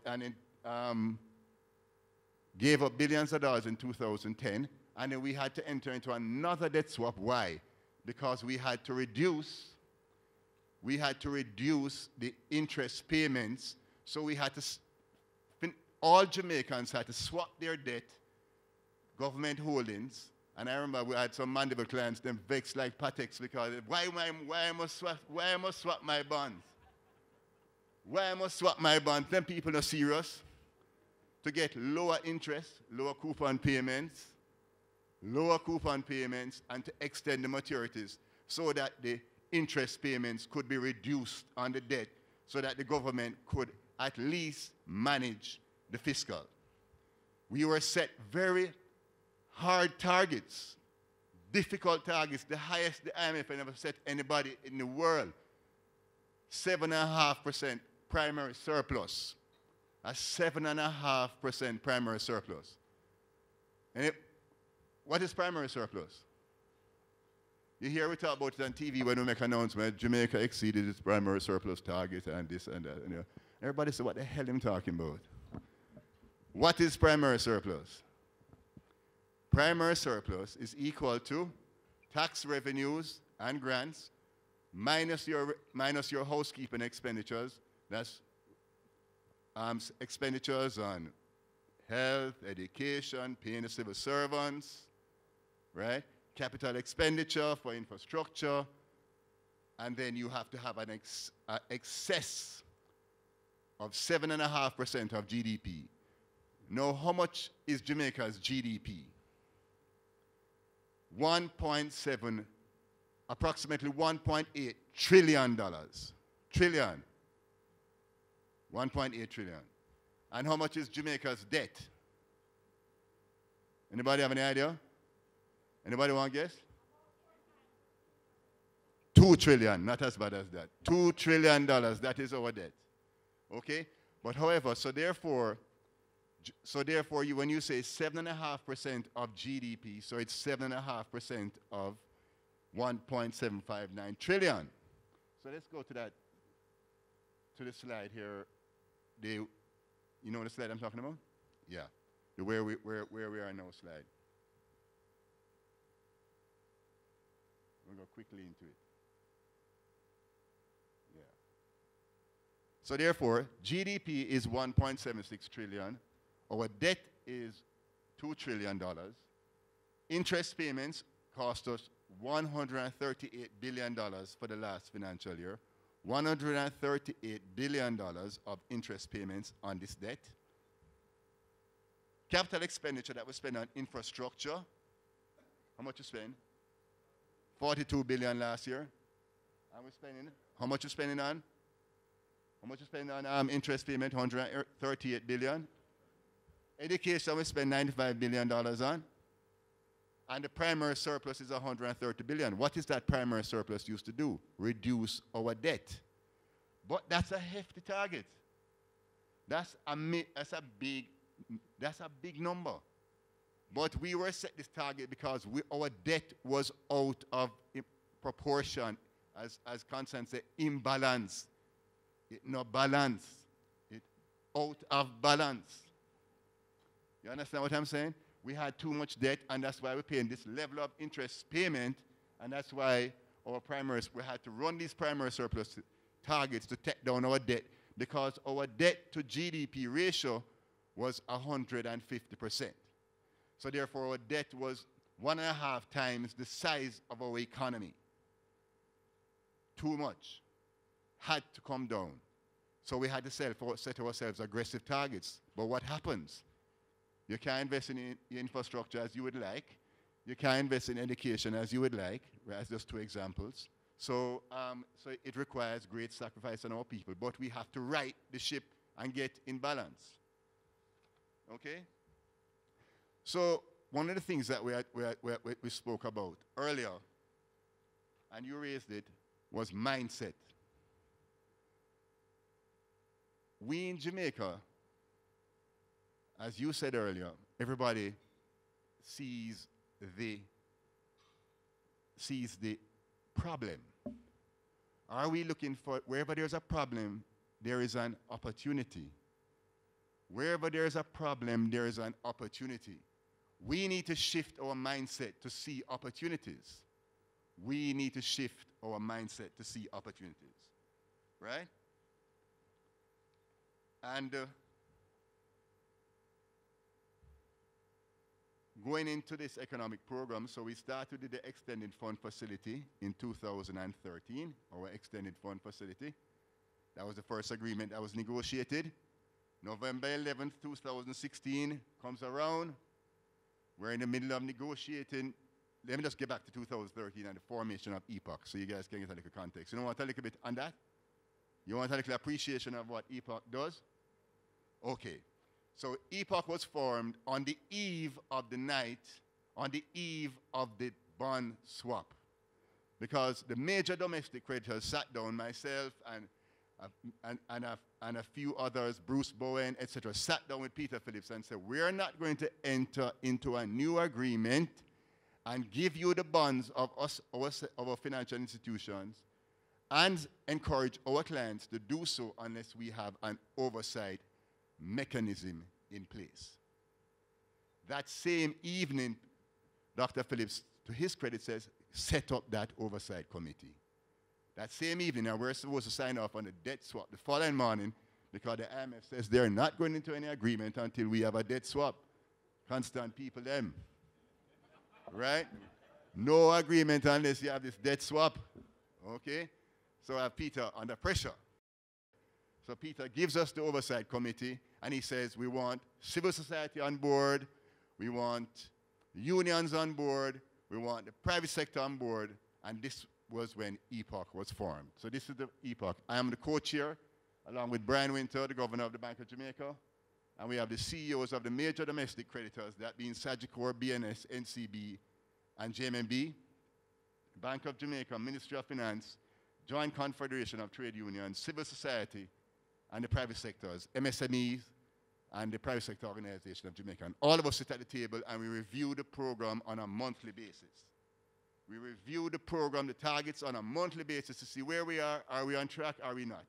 [SPEAKER 17] gave up billions of dollars in 2010, and then we had to enter into another debt swap. Why? Because we had to reduce the interest payments, so we had to, all Jamaicans had to swap their debt, government holdings, and I remember we had some Mandeville clients, them vexed like Patex because why I must swap my bonds? Why I must swap my bonds? Them people are serious. To get lower interest, lower coupon payments, and to extend the maturities so that the interest payments could be reduced on the debt so that the government could at least manage the fiscal. We were set very hard targets, difficult targets, the highest the IMF had ever set anybody in the world. 7.5% primary surplus. A 7.5% primary surplus. And what is primary surplus? You hear we talk about it on TV when we make announcement, Jamaica exceeded its primary surplus target and this and that. And everybody say, what the hell am I talking about? What is primary surplus? Primary surplus is equal to tax revenues and grants minus your housekeeping expenditures. That's expenditures on health, education, paying the civil servants, right? Capital expenditure for infrastructure, and then you have to have an excess of 7.5% of GDP. Now, how much is Jamaica's GDP? 1.7, approximately $1.8 trillion. Trillion. 1.8 trillion. And how much is Jamaica's debt? Anybody have any idea? Anybody want to guess? 2 trillion, not as bad as that. $2 trillion, that is our debt. Okay? But however, so therefore, when you say 7.5% of GDP, so it's 7.5% of 1.759 trillion. So let's go to the slide here. You know the slide I'm talking about? Yeah. The where we are now slide. We'll go quickly into it. Yeah. So therefore, GDP is 1.76 trillion. Our debt is $2 trillion. Interest payments cost us $138 billion for the last financial year. $138 billion of interest payments on this debt. Capital expenditure that we spend on infrastructure, how much you spend? 42 billion last year. And we're spending, how much you spending on? How much you spending on interest payment? 138 billion. Education we spend $95 billion on. And the primary surplus is 130 billion. What is that primary surplus used to do? Reduce our debt. But that's a hefty target. That's a big number. But we were set this target because our debt was out of proportion, as Constance said, imbalance. No balance. It out of balance. You understand what I'm saying? We had too much debt, and that's why we're paying this level of interest payment, and that's why we had to run these primary surplus targets to take down our debt, because our debt to GDP ratio was 150%. So therefore, our debt was 1.5 times the size of our economy. Too much. Had to come down. So we had to set ourselves aggressive targets. But what happens? You can't invest in infrastructure as you would like. You can't invest in education as you would like. That's just 2 examples. So it requires great sacrifice on our people. But we have to right the ship and get in balance. Okay? So one of the things that we spoke about earlier, and you raised it, was mindset. We in Jamaica, as you said earlier, everybody sees the problem. Are we looking for, wherever there's a problem, there is an opportunity. Wherever there is a problem, there is an opportunity. We need to shift our mindset to see opportunities. We need to shift our mindset to see opportunities. Right? And going into this economic program, so we started with the Extended Fund Facility in 2013, our Extended Fund Facility. That was the first agreement that was negotiated. November 11th, 2016 comes around. We're in the middle of negotiating. Let me just get back to 2013 and the formation of EPOC so you guys can get a little context. You want a little bit on that? You want a little appreciation of what EPOC does? Okay. So EPOC was formed on the eve of the night, on the eve of the bond swap. Because the major domestic creditors sat down, myself and a few others, Bruce Bowen, etc., sat down with Peter Phillips and said, we're not going to enter into a new agreement and give you the bonds of our financial institutions and encourage our clients to do so unless we have an oversight mechanism in place. That same evening, Dr. Phillips, to his credit, says, set up that oversight committee. That same evening, now we're supposed to sign off on the debt swap the following morning because the IMF says they're not going into any agreement until we have a debt swap. Constant people them. Right? No agreement unless you have this debt swap. Okay? So I have Peter under pressure. So Peter gives us the oversight committee and he says we want civil society on board, we want unions on board, we want the private sector on board, and this was when EPOC was formed. So this is the EPOC. I am the co-chair, along with Brian Winter, the governor of the Bank of Jamaica, and we have the CEOs of the major domestic creditors, that being Sagicor, BNS, NCB, and JMMB, Bank of Jamaica, Ministry of Finance, Joint Confederation of Trade Unions, civil society, and the private sectors, MSMEs, and the private sector organization of Jamaica. And all of us sit at the table and we review the program on a monthly basis. We review the program, the targets on a monthly basis to see where we are we on track, are we not?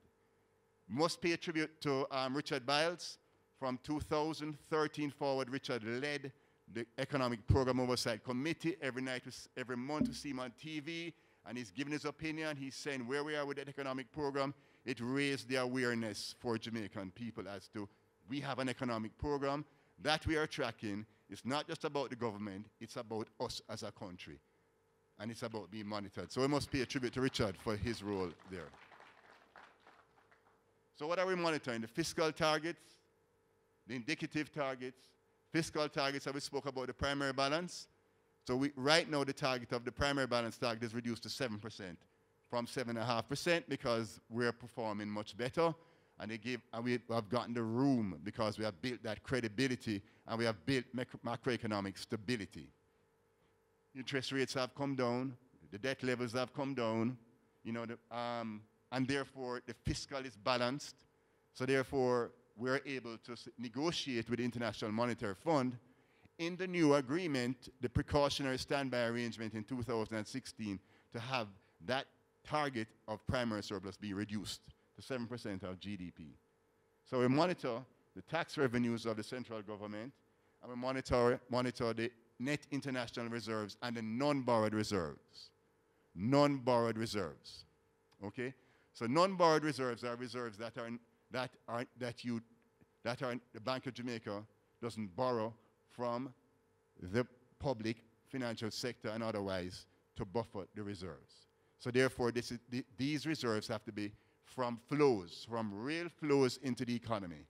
[SPEAKER 17] Must pay tribute to Richard Biles. From 2013 forward, Richard led the Economic Program Oversight Committee. Every month we see him on TV, and he's giving his opinion. He's saying where we are with that economic program. It raised the awareness for Jamaican people as to we have an economic program that we are tracking. It's not just about the government, it's about us as a country. And it's about being monitored. So we must pay a tribute to Richard for his role there. So what are we monitoring? The fiscal targets, the indicative targets, fiscal targets that we spoke about, the primary balance. So right now the target of the primary balance target is reduced to 7% from 7.5% because we're performing much better. And we have gotten the room because we have built that credibility and we have built macroeconomic stability. Interest rates have come down, the debt levels have come down, you know, and therefore the fiscal is balanced. So therefore, we're able to negotiate with the International Monetary Fund. In the new agreement, the precautionary standby arrangement in 2016, to have that target of primary surplus be reduced to 7% of GDP. So we monitor the tax revenues of the central government, and we monitor the net international reserves and the non-borrowed reserves. Non-borrowed reserves, okay? So non-borrowed reserves are reserves that the Bank of Jamaica doesn't borrow from the public financial sector and otherwise to buffer the reserves. So therefore, these reserves have to be from flows, from real flows into the economy.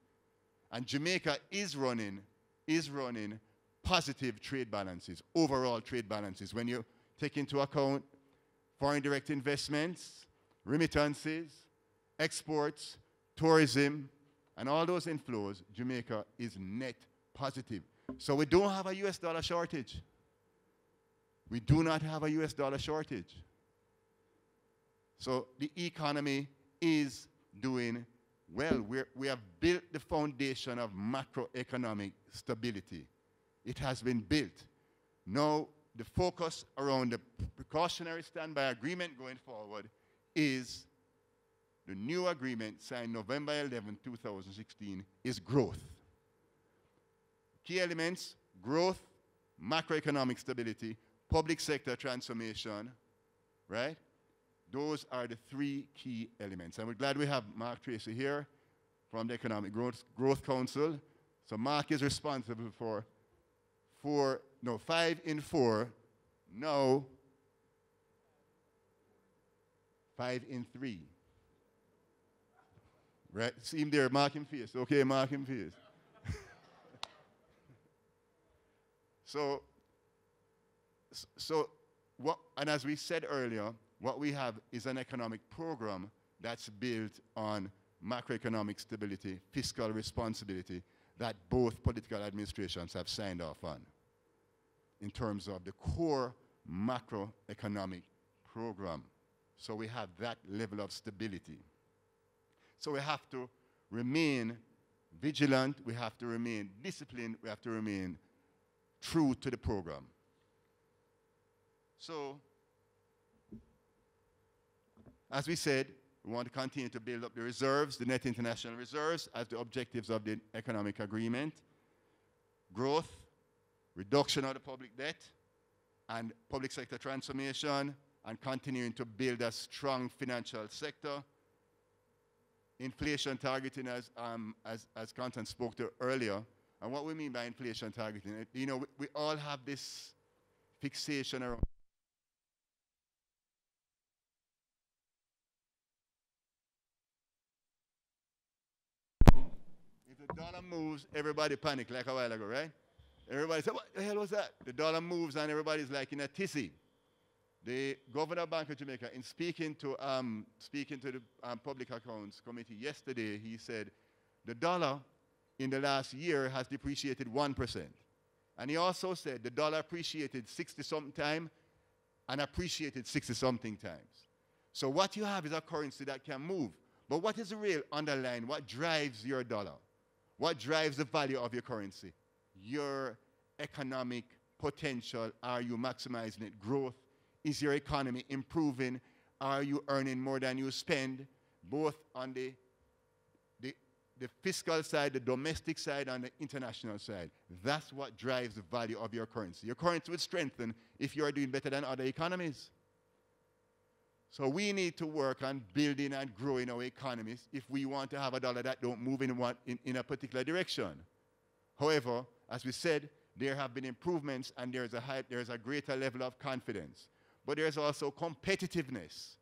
[SPEAKER 17] And Jamaica is running positive trade balances, overall trade balances. When you take into account foreign direct investments, remittances, exports, tourism, and all those inflows, Jamaica is net positive. So we don't have a US dollar shortage. We do not have a US dollar shortage. So the economy is doing well. We have built the foundation of macroeconomic stability. It has been built. Now, the focus around the precautionary standby agreement going forward is the new agreement signed November 11, 2016, is growth. Key elements: growth, macroeconomic stability, public sector transformation, right? Those are the three key elements. And we're glad we have Mark Tracy here from the Economic Growth Council. So Mark is responsible for 5 in 4, now 5 in 3. Right? See him there, mark him face. Okay, mark him face. So what, and as we said earlier, what we have is an economic program that's built on macroeconomic stability, fiscal responsibility, that both political administrations have signed off on in terms of the core macroeconomic program. So we have that level of stability. So we have to remain vigilant, we have to remain disciplined, we have to remain true to the program. So, as we said, we want to continue to build up the reserves, the net international reserves, as the objectives of the economic agreement. Growth, reduction of the public debt, and public sector transformation, and continuing to build a strong financial sector. Inflation targeting, as Constance spoke to earlier. And what we mean by inflation targeting, you know, we all have this fixation around if the dollar moves, everybody panic like a while ago, right? Everybody said, what the hell was that? The dollar moves and everybody's like in a tizzy. The Governor of Bank of Jamaica, in speaking to the Public Accounts Committee yesterday, he said the dollar in the last year has depreciated 1%. And he also said the dollar appreciated 60-something times and appreciated 60-something times. So what you have is a currency that can move. But what is the real underlying? What drives your dollar? What drives the value of your currency? Your economic potential. Are you maximizing it? Growth. Is your economy improving? Are you earning more than you spend? Both on the fiscal side, the domestic side, and the international side. That's what drives the value of your currency. Your currency will strengthen if you are doing better than other economies. So we need to work on building and growing our economies if we want to have a dollar that don't move in a particular direction. However, as we said, there have been improvements and there's a greater level of confidence. But there's also competitiveness.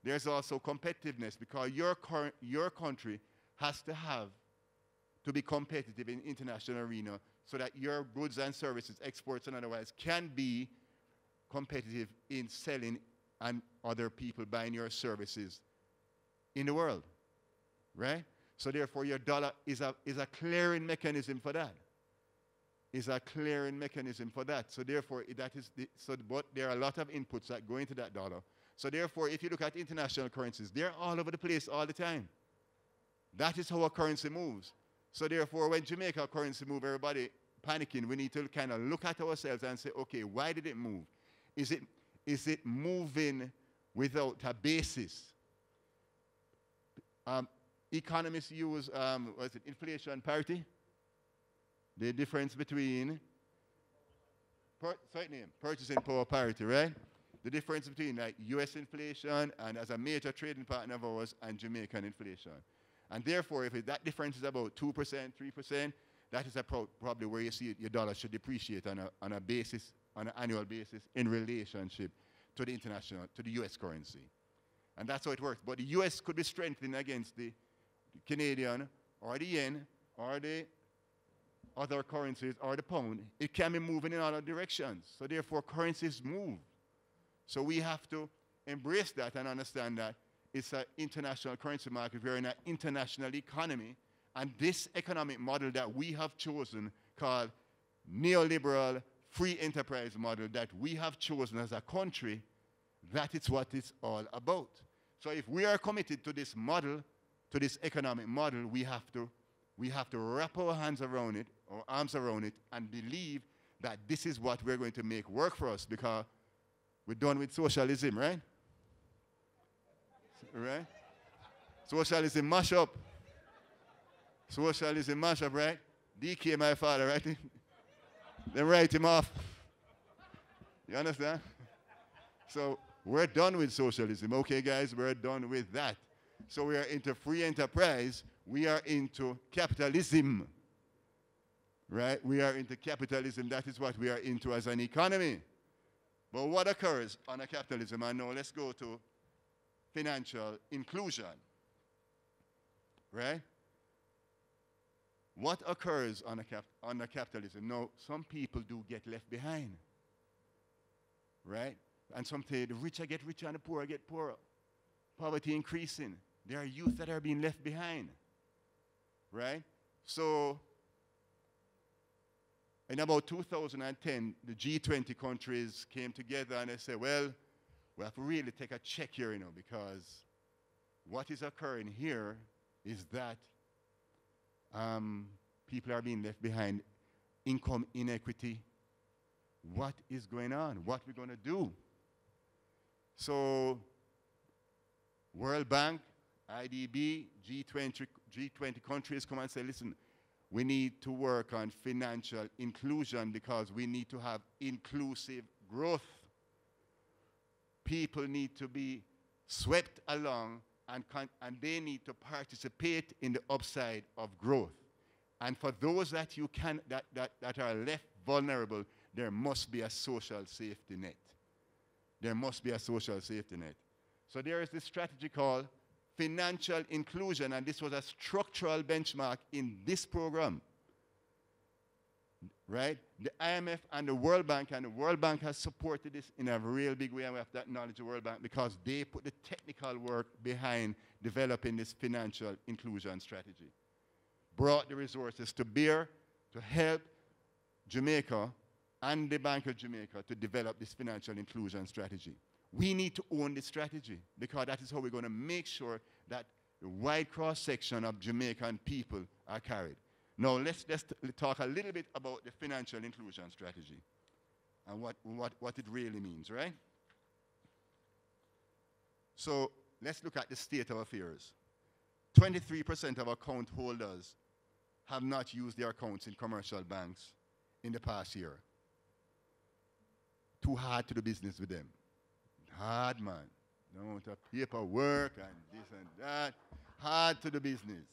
[SPEAKER 17] There's also competitiveness because your country has to be competitive in international arena so that your goods and services, exports and otherwise, can be competitive in selling and other people buying your services in the world, right? So therefore, your dollar is a clearing mechanism for that. Is a clearing mechanism for that. So therefore, but there are a lot of inputs that go into that dollar. So therefore, if you look at international currencies, they're all over the place all the time. That is how a currency moves. So therefore, when Jamaica currency move, everybody panicking. We need to kind of look at ourselves and say, okay, why did it move? Is it moving without a basis? Economists use, what is it, inflation parity? The difference between, purchasing power parity, right? The difference between like US inflation and as a major trading partner of ours and Jamaican inflation. And therefore, if that difference is about 2%, 3%, that is probably where you see your dollar should depreciate on a basis, on an annual basis in relationship to the international, to the US currency. And that's how it works. But the US could be strengthened against the Canadian or the yen or the other currencies or the pound. It can be moving in other directions. So therefore, currencies move. So we have to embrace that and understand that it's an international currency market. We're in an international economy. And this economic model that we have chosen, called neoliberal free enterprise model that we have chosen as a country, that is what it's all about. So if we are committed to this model, to this economic model, we have to wrap our hands around it, our arms around it, and believe that this is what we're going to make work for us, because we're done with socialism, right? Right? Socialism mash up. Socialism mash up, right? DK, my father, right? Then write him off. You understand? So we're done with socialism. Okay, guys, we're done with that. So we are into free enterprise. We are into capitalism. Right? We are into capitalism. That is what we are into as an economy. But what occurs under capitalism? And now let's go to financial inclusion. Right? What occurs under capitalism? Now, some people do get left behind. Right? And some say the richer get richer and the poorer get poorer. Poverty increasing. There are youth that are being left behind. Right? So, in about 2010, the G20 countries came together and they said, well, we have to really take a check here, because what is occurring here is that people are being left behind. Income inequity. What is going on? What are we going to do? So, World Bank, IDB, G20 countries come and say, listen, we need to work on financial inclusion because we need to have inclusive growth. People need to be swept along and they need to participate in the upside of growth. And for those that are left vulnerable, there must be a social safety net. There must be a social safety net. So there is this strategy called financial inclusion, and this was a structural benchmark in this program. Right? The IMF and the World Bank has supported this in a real big way, and we have to acknowledge the World Bank because they put the technical work behind developing this financial inclusion strategy. Brought the resources to bear to help Jamaica and the Bank of Jamaica to develop this financial inclusion strategy. We need to own this strategy because that is how we're going to make sure that the wide cross-section of Jamaican people are carried. Now, let's talk a little bit about the financial inclusion strategy and what it really means, right? So let's look at the state of affairs. 23% of account holders have not used their accounts in commercial banks in the past year. Too hard to do business with them. Hard, man. No amount of paperwork and this and that. Hard to do business.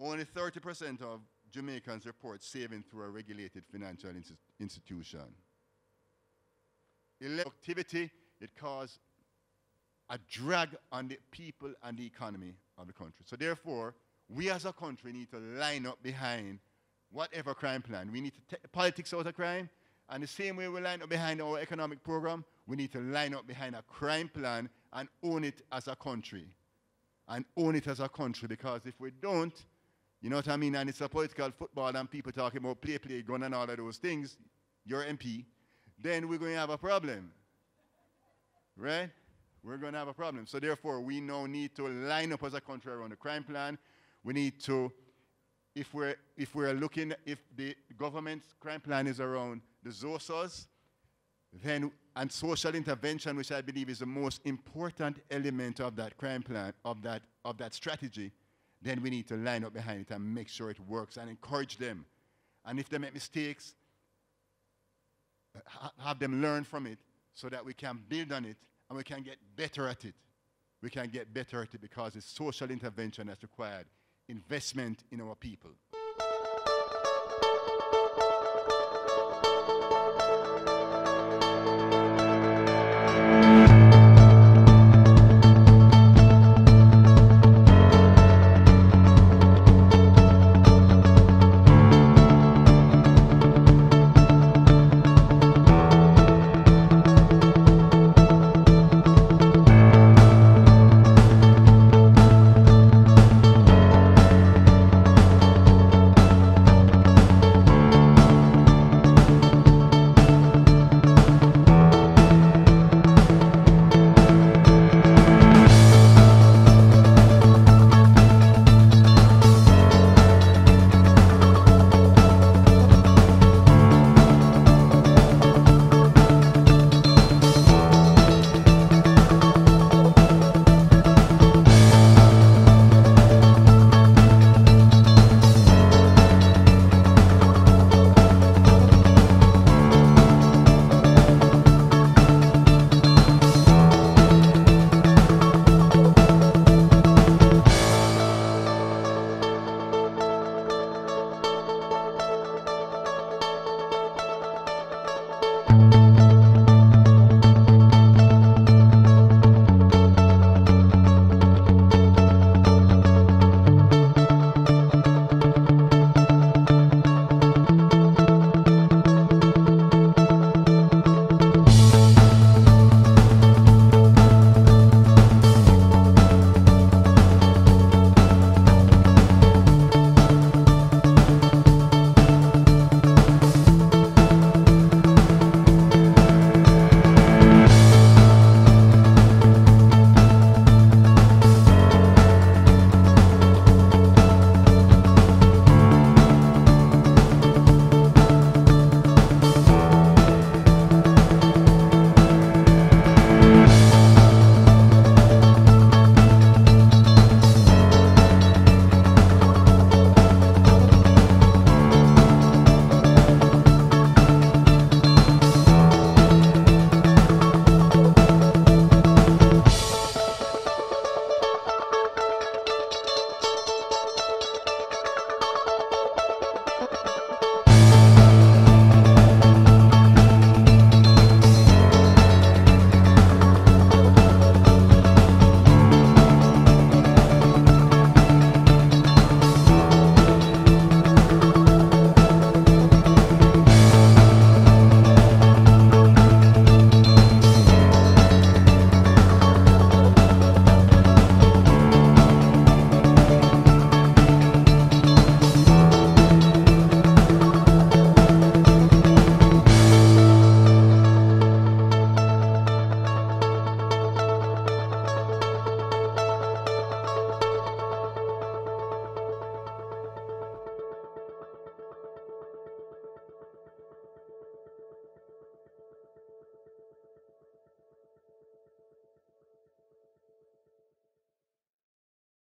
[SPEAKER 17] Only 30% of Jamaicans report saving through a regulated financial institution. Activity, it caused a drag on the people and the economy of the country. So therefore, we as a country need to line up behind whatever crime plan. We need to take politics out of crime, and the same way we line up behind our economic program, we need to line up behind a crime plan and own it as a country. And own it as a country, because if we don't, you know what I mean, and it's a political football and people talking about play, gun and all of those things, your MP, then we're going to have a problem. right? We're going to have a problem. So therefore, we now need to line up as a country around the crime plan. We need to, if the government's crime plan is around the ZOSOs, then, and social intervention, which I believe is the most important element of that crime plan, of that strategy, then we need to line up behind it and make sure it works and encourage them. And if they make mistakes, have them learn from it so that we can build on it and we can get better at it. We can get better at it because it's social intervention that's required, investment in our people.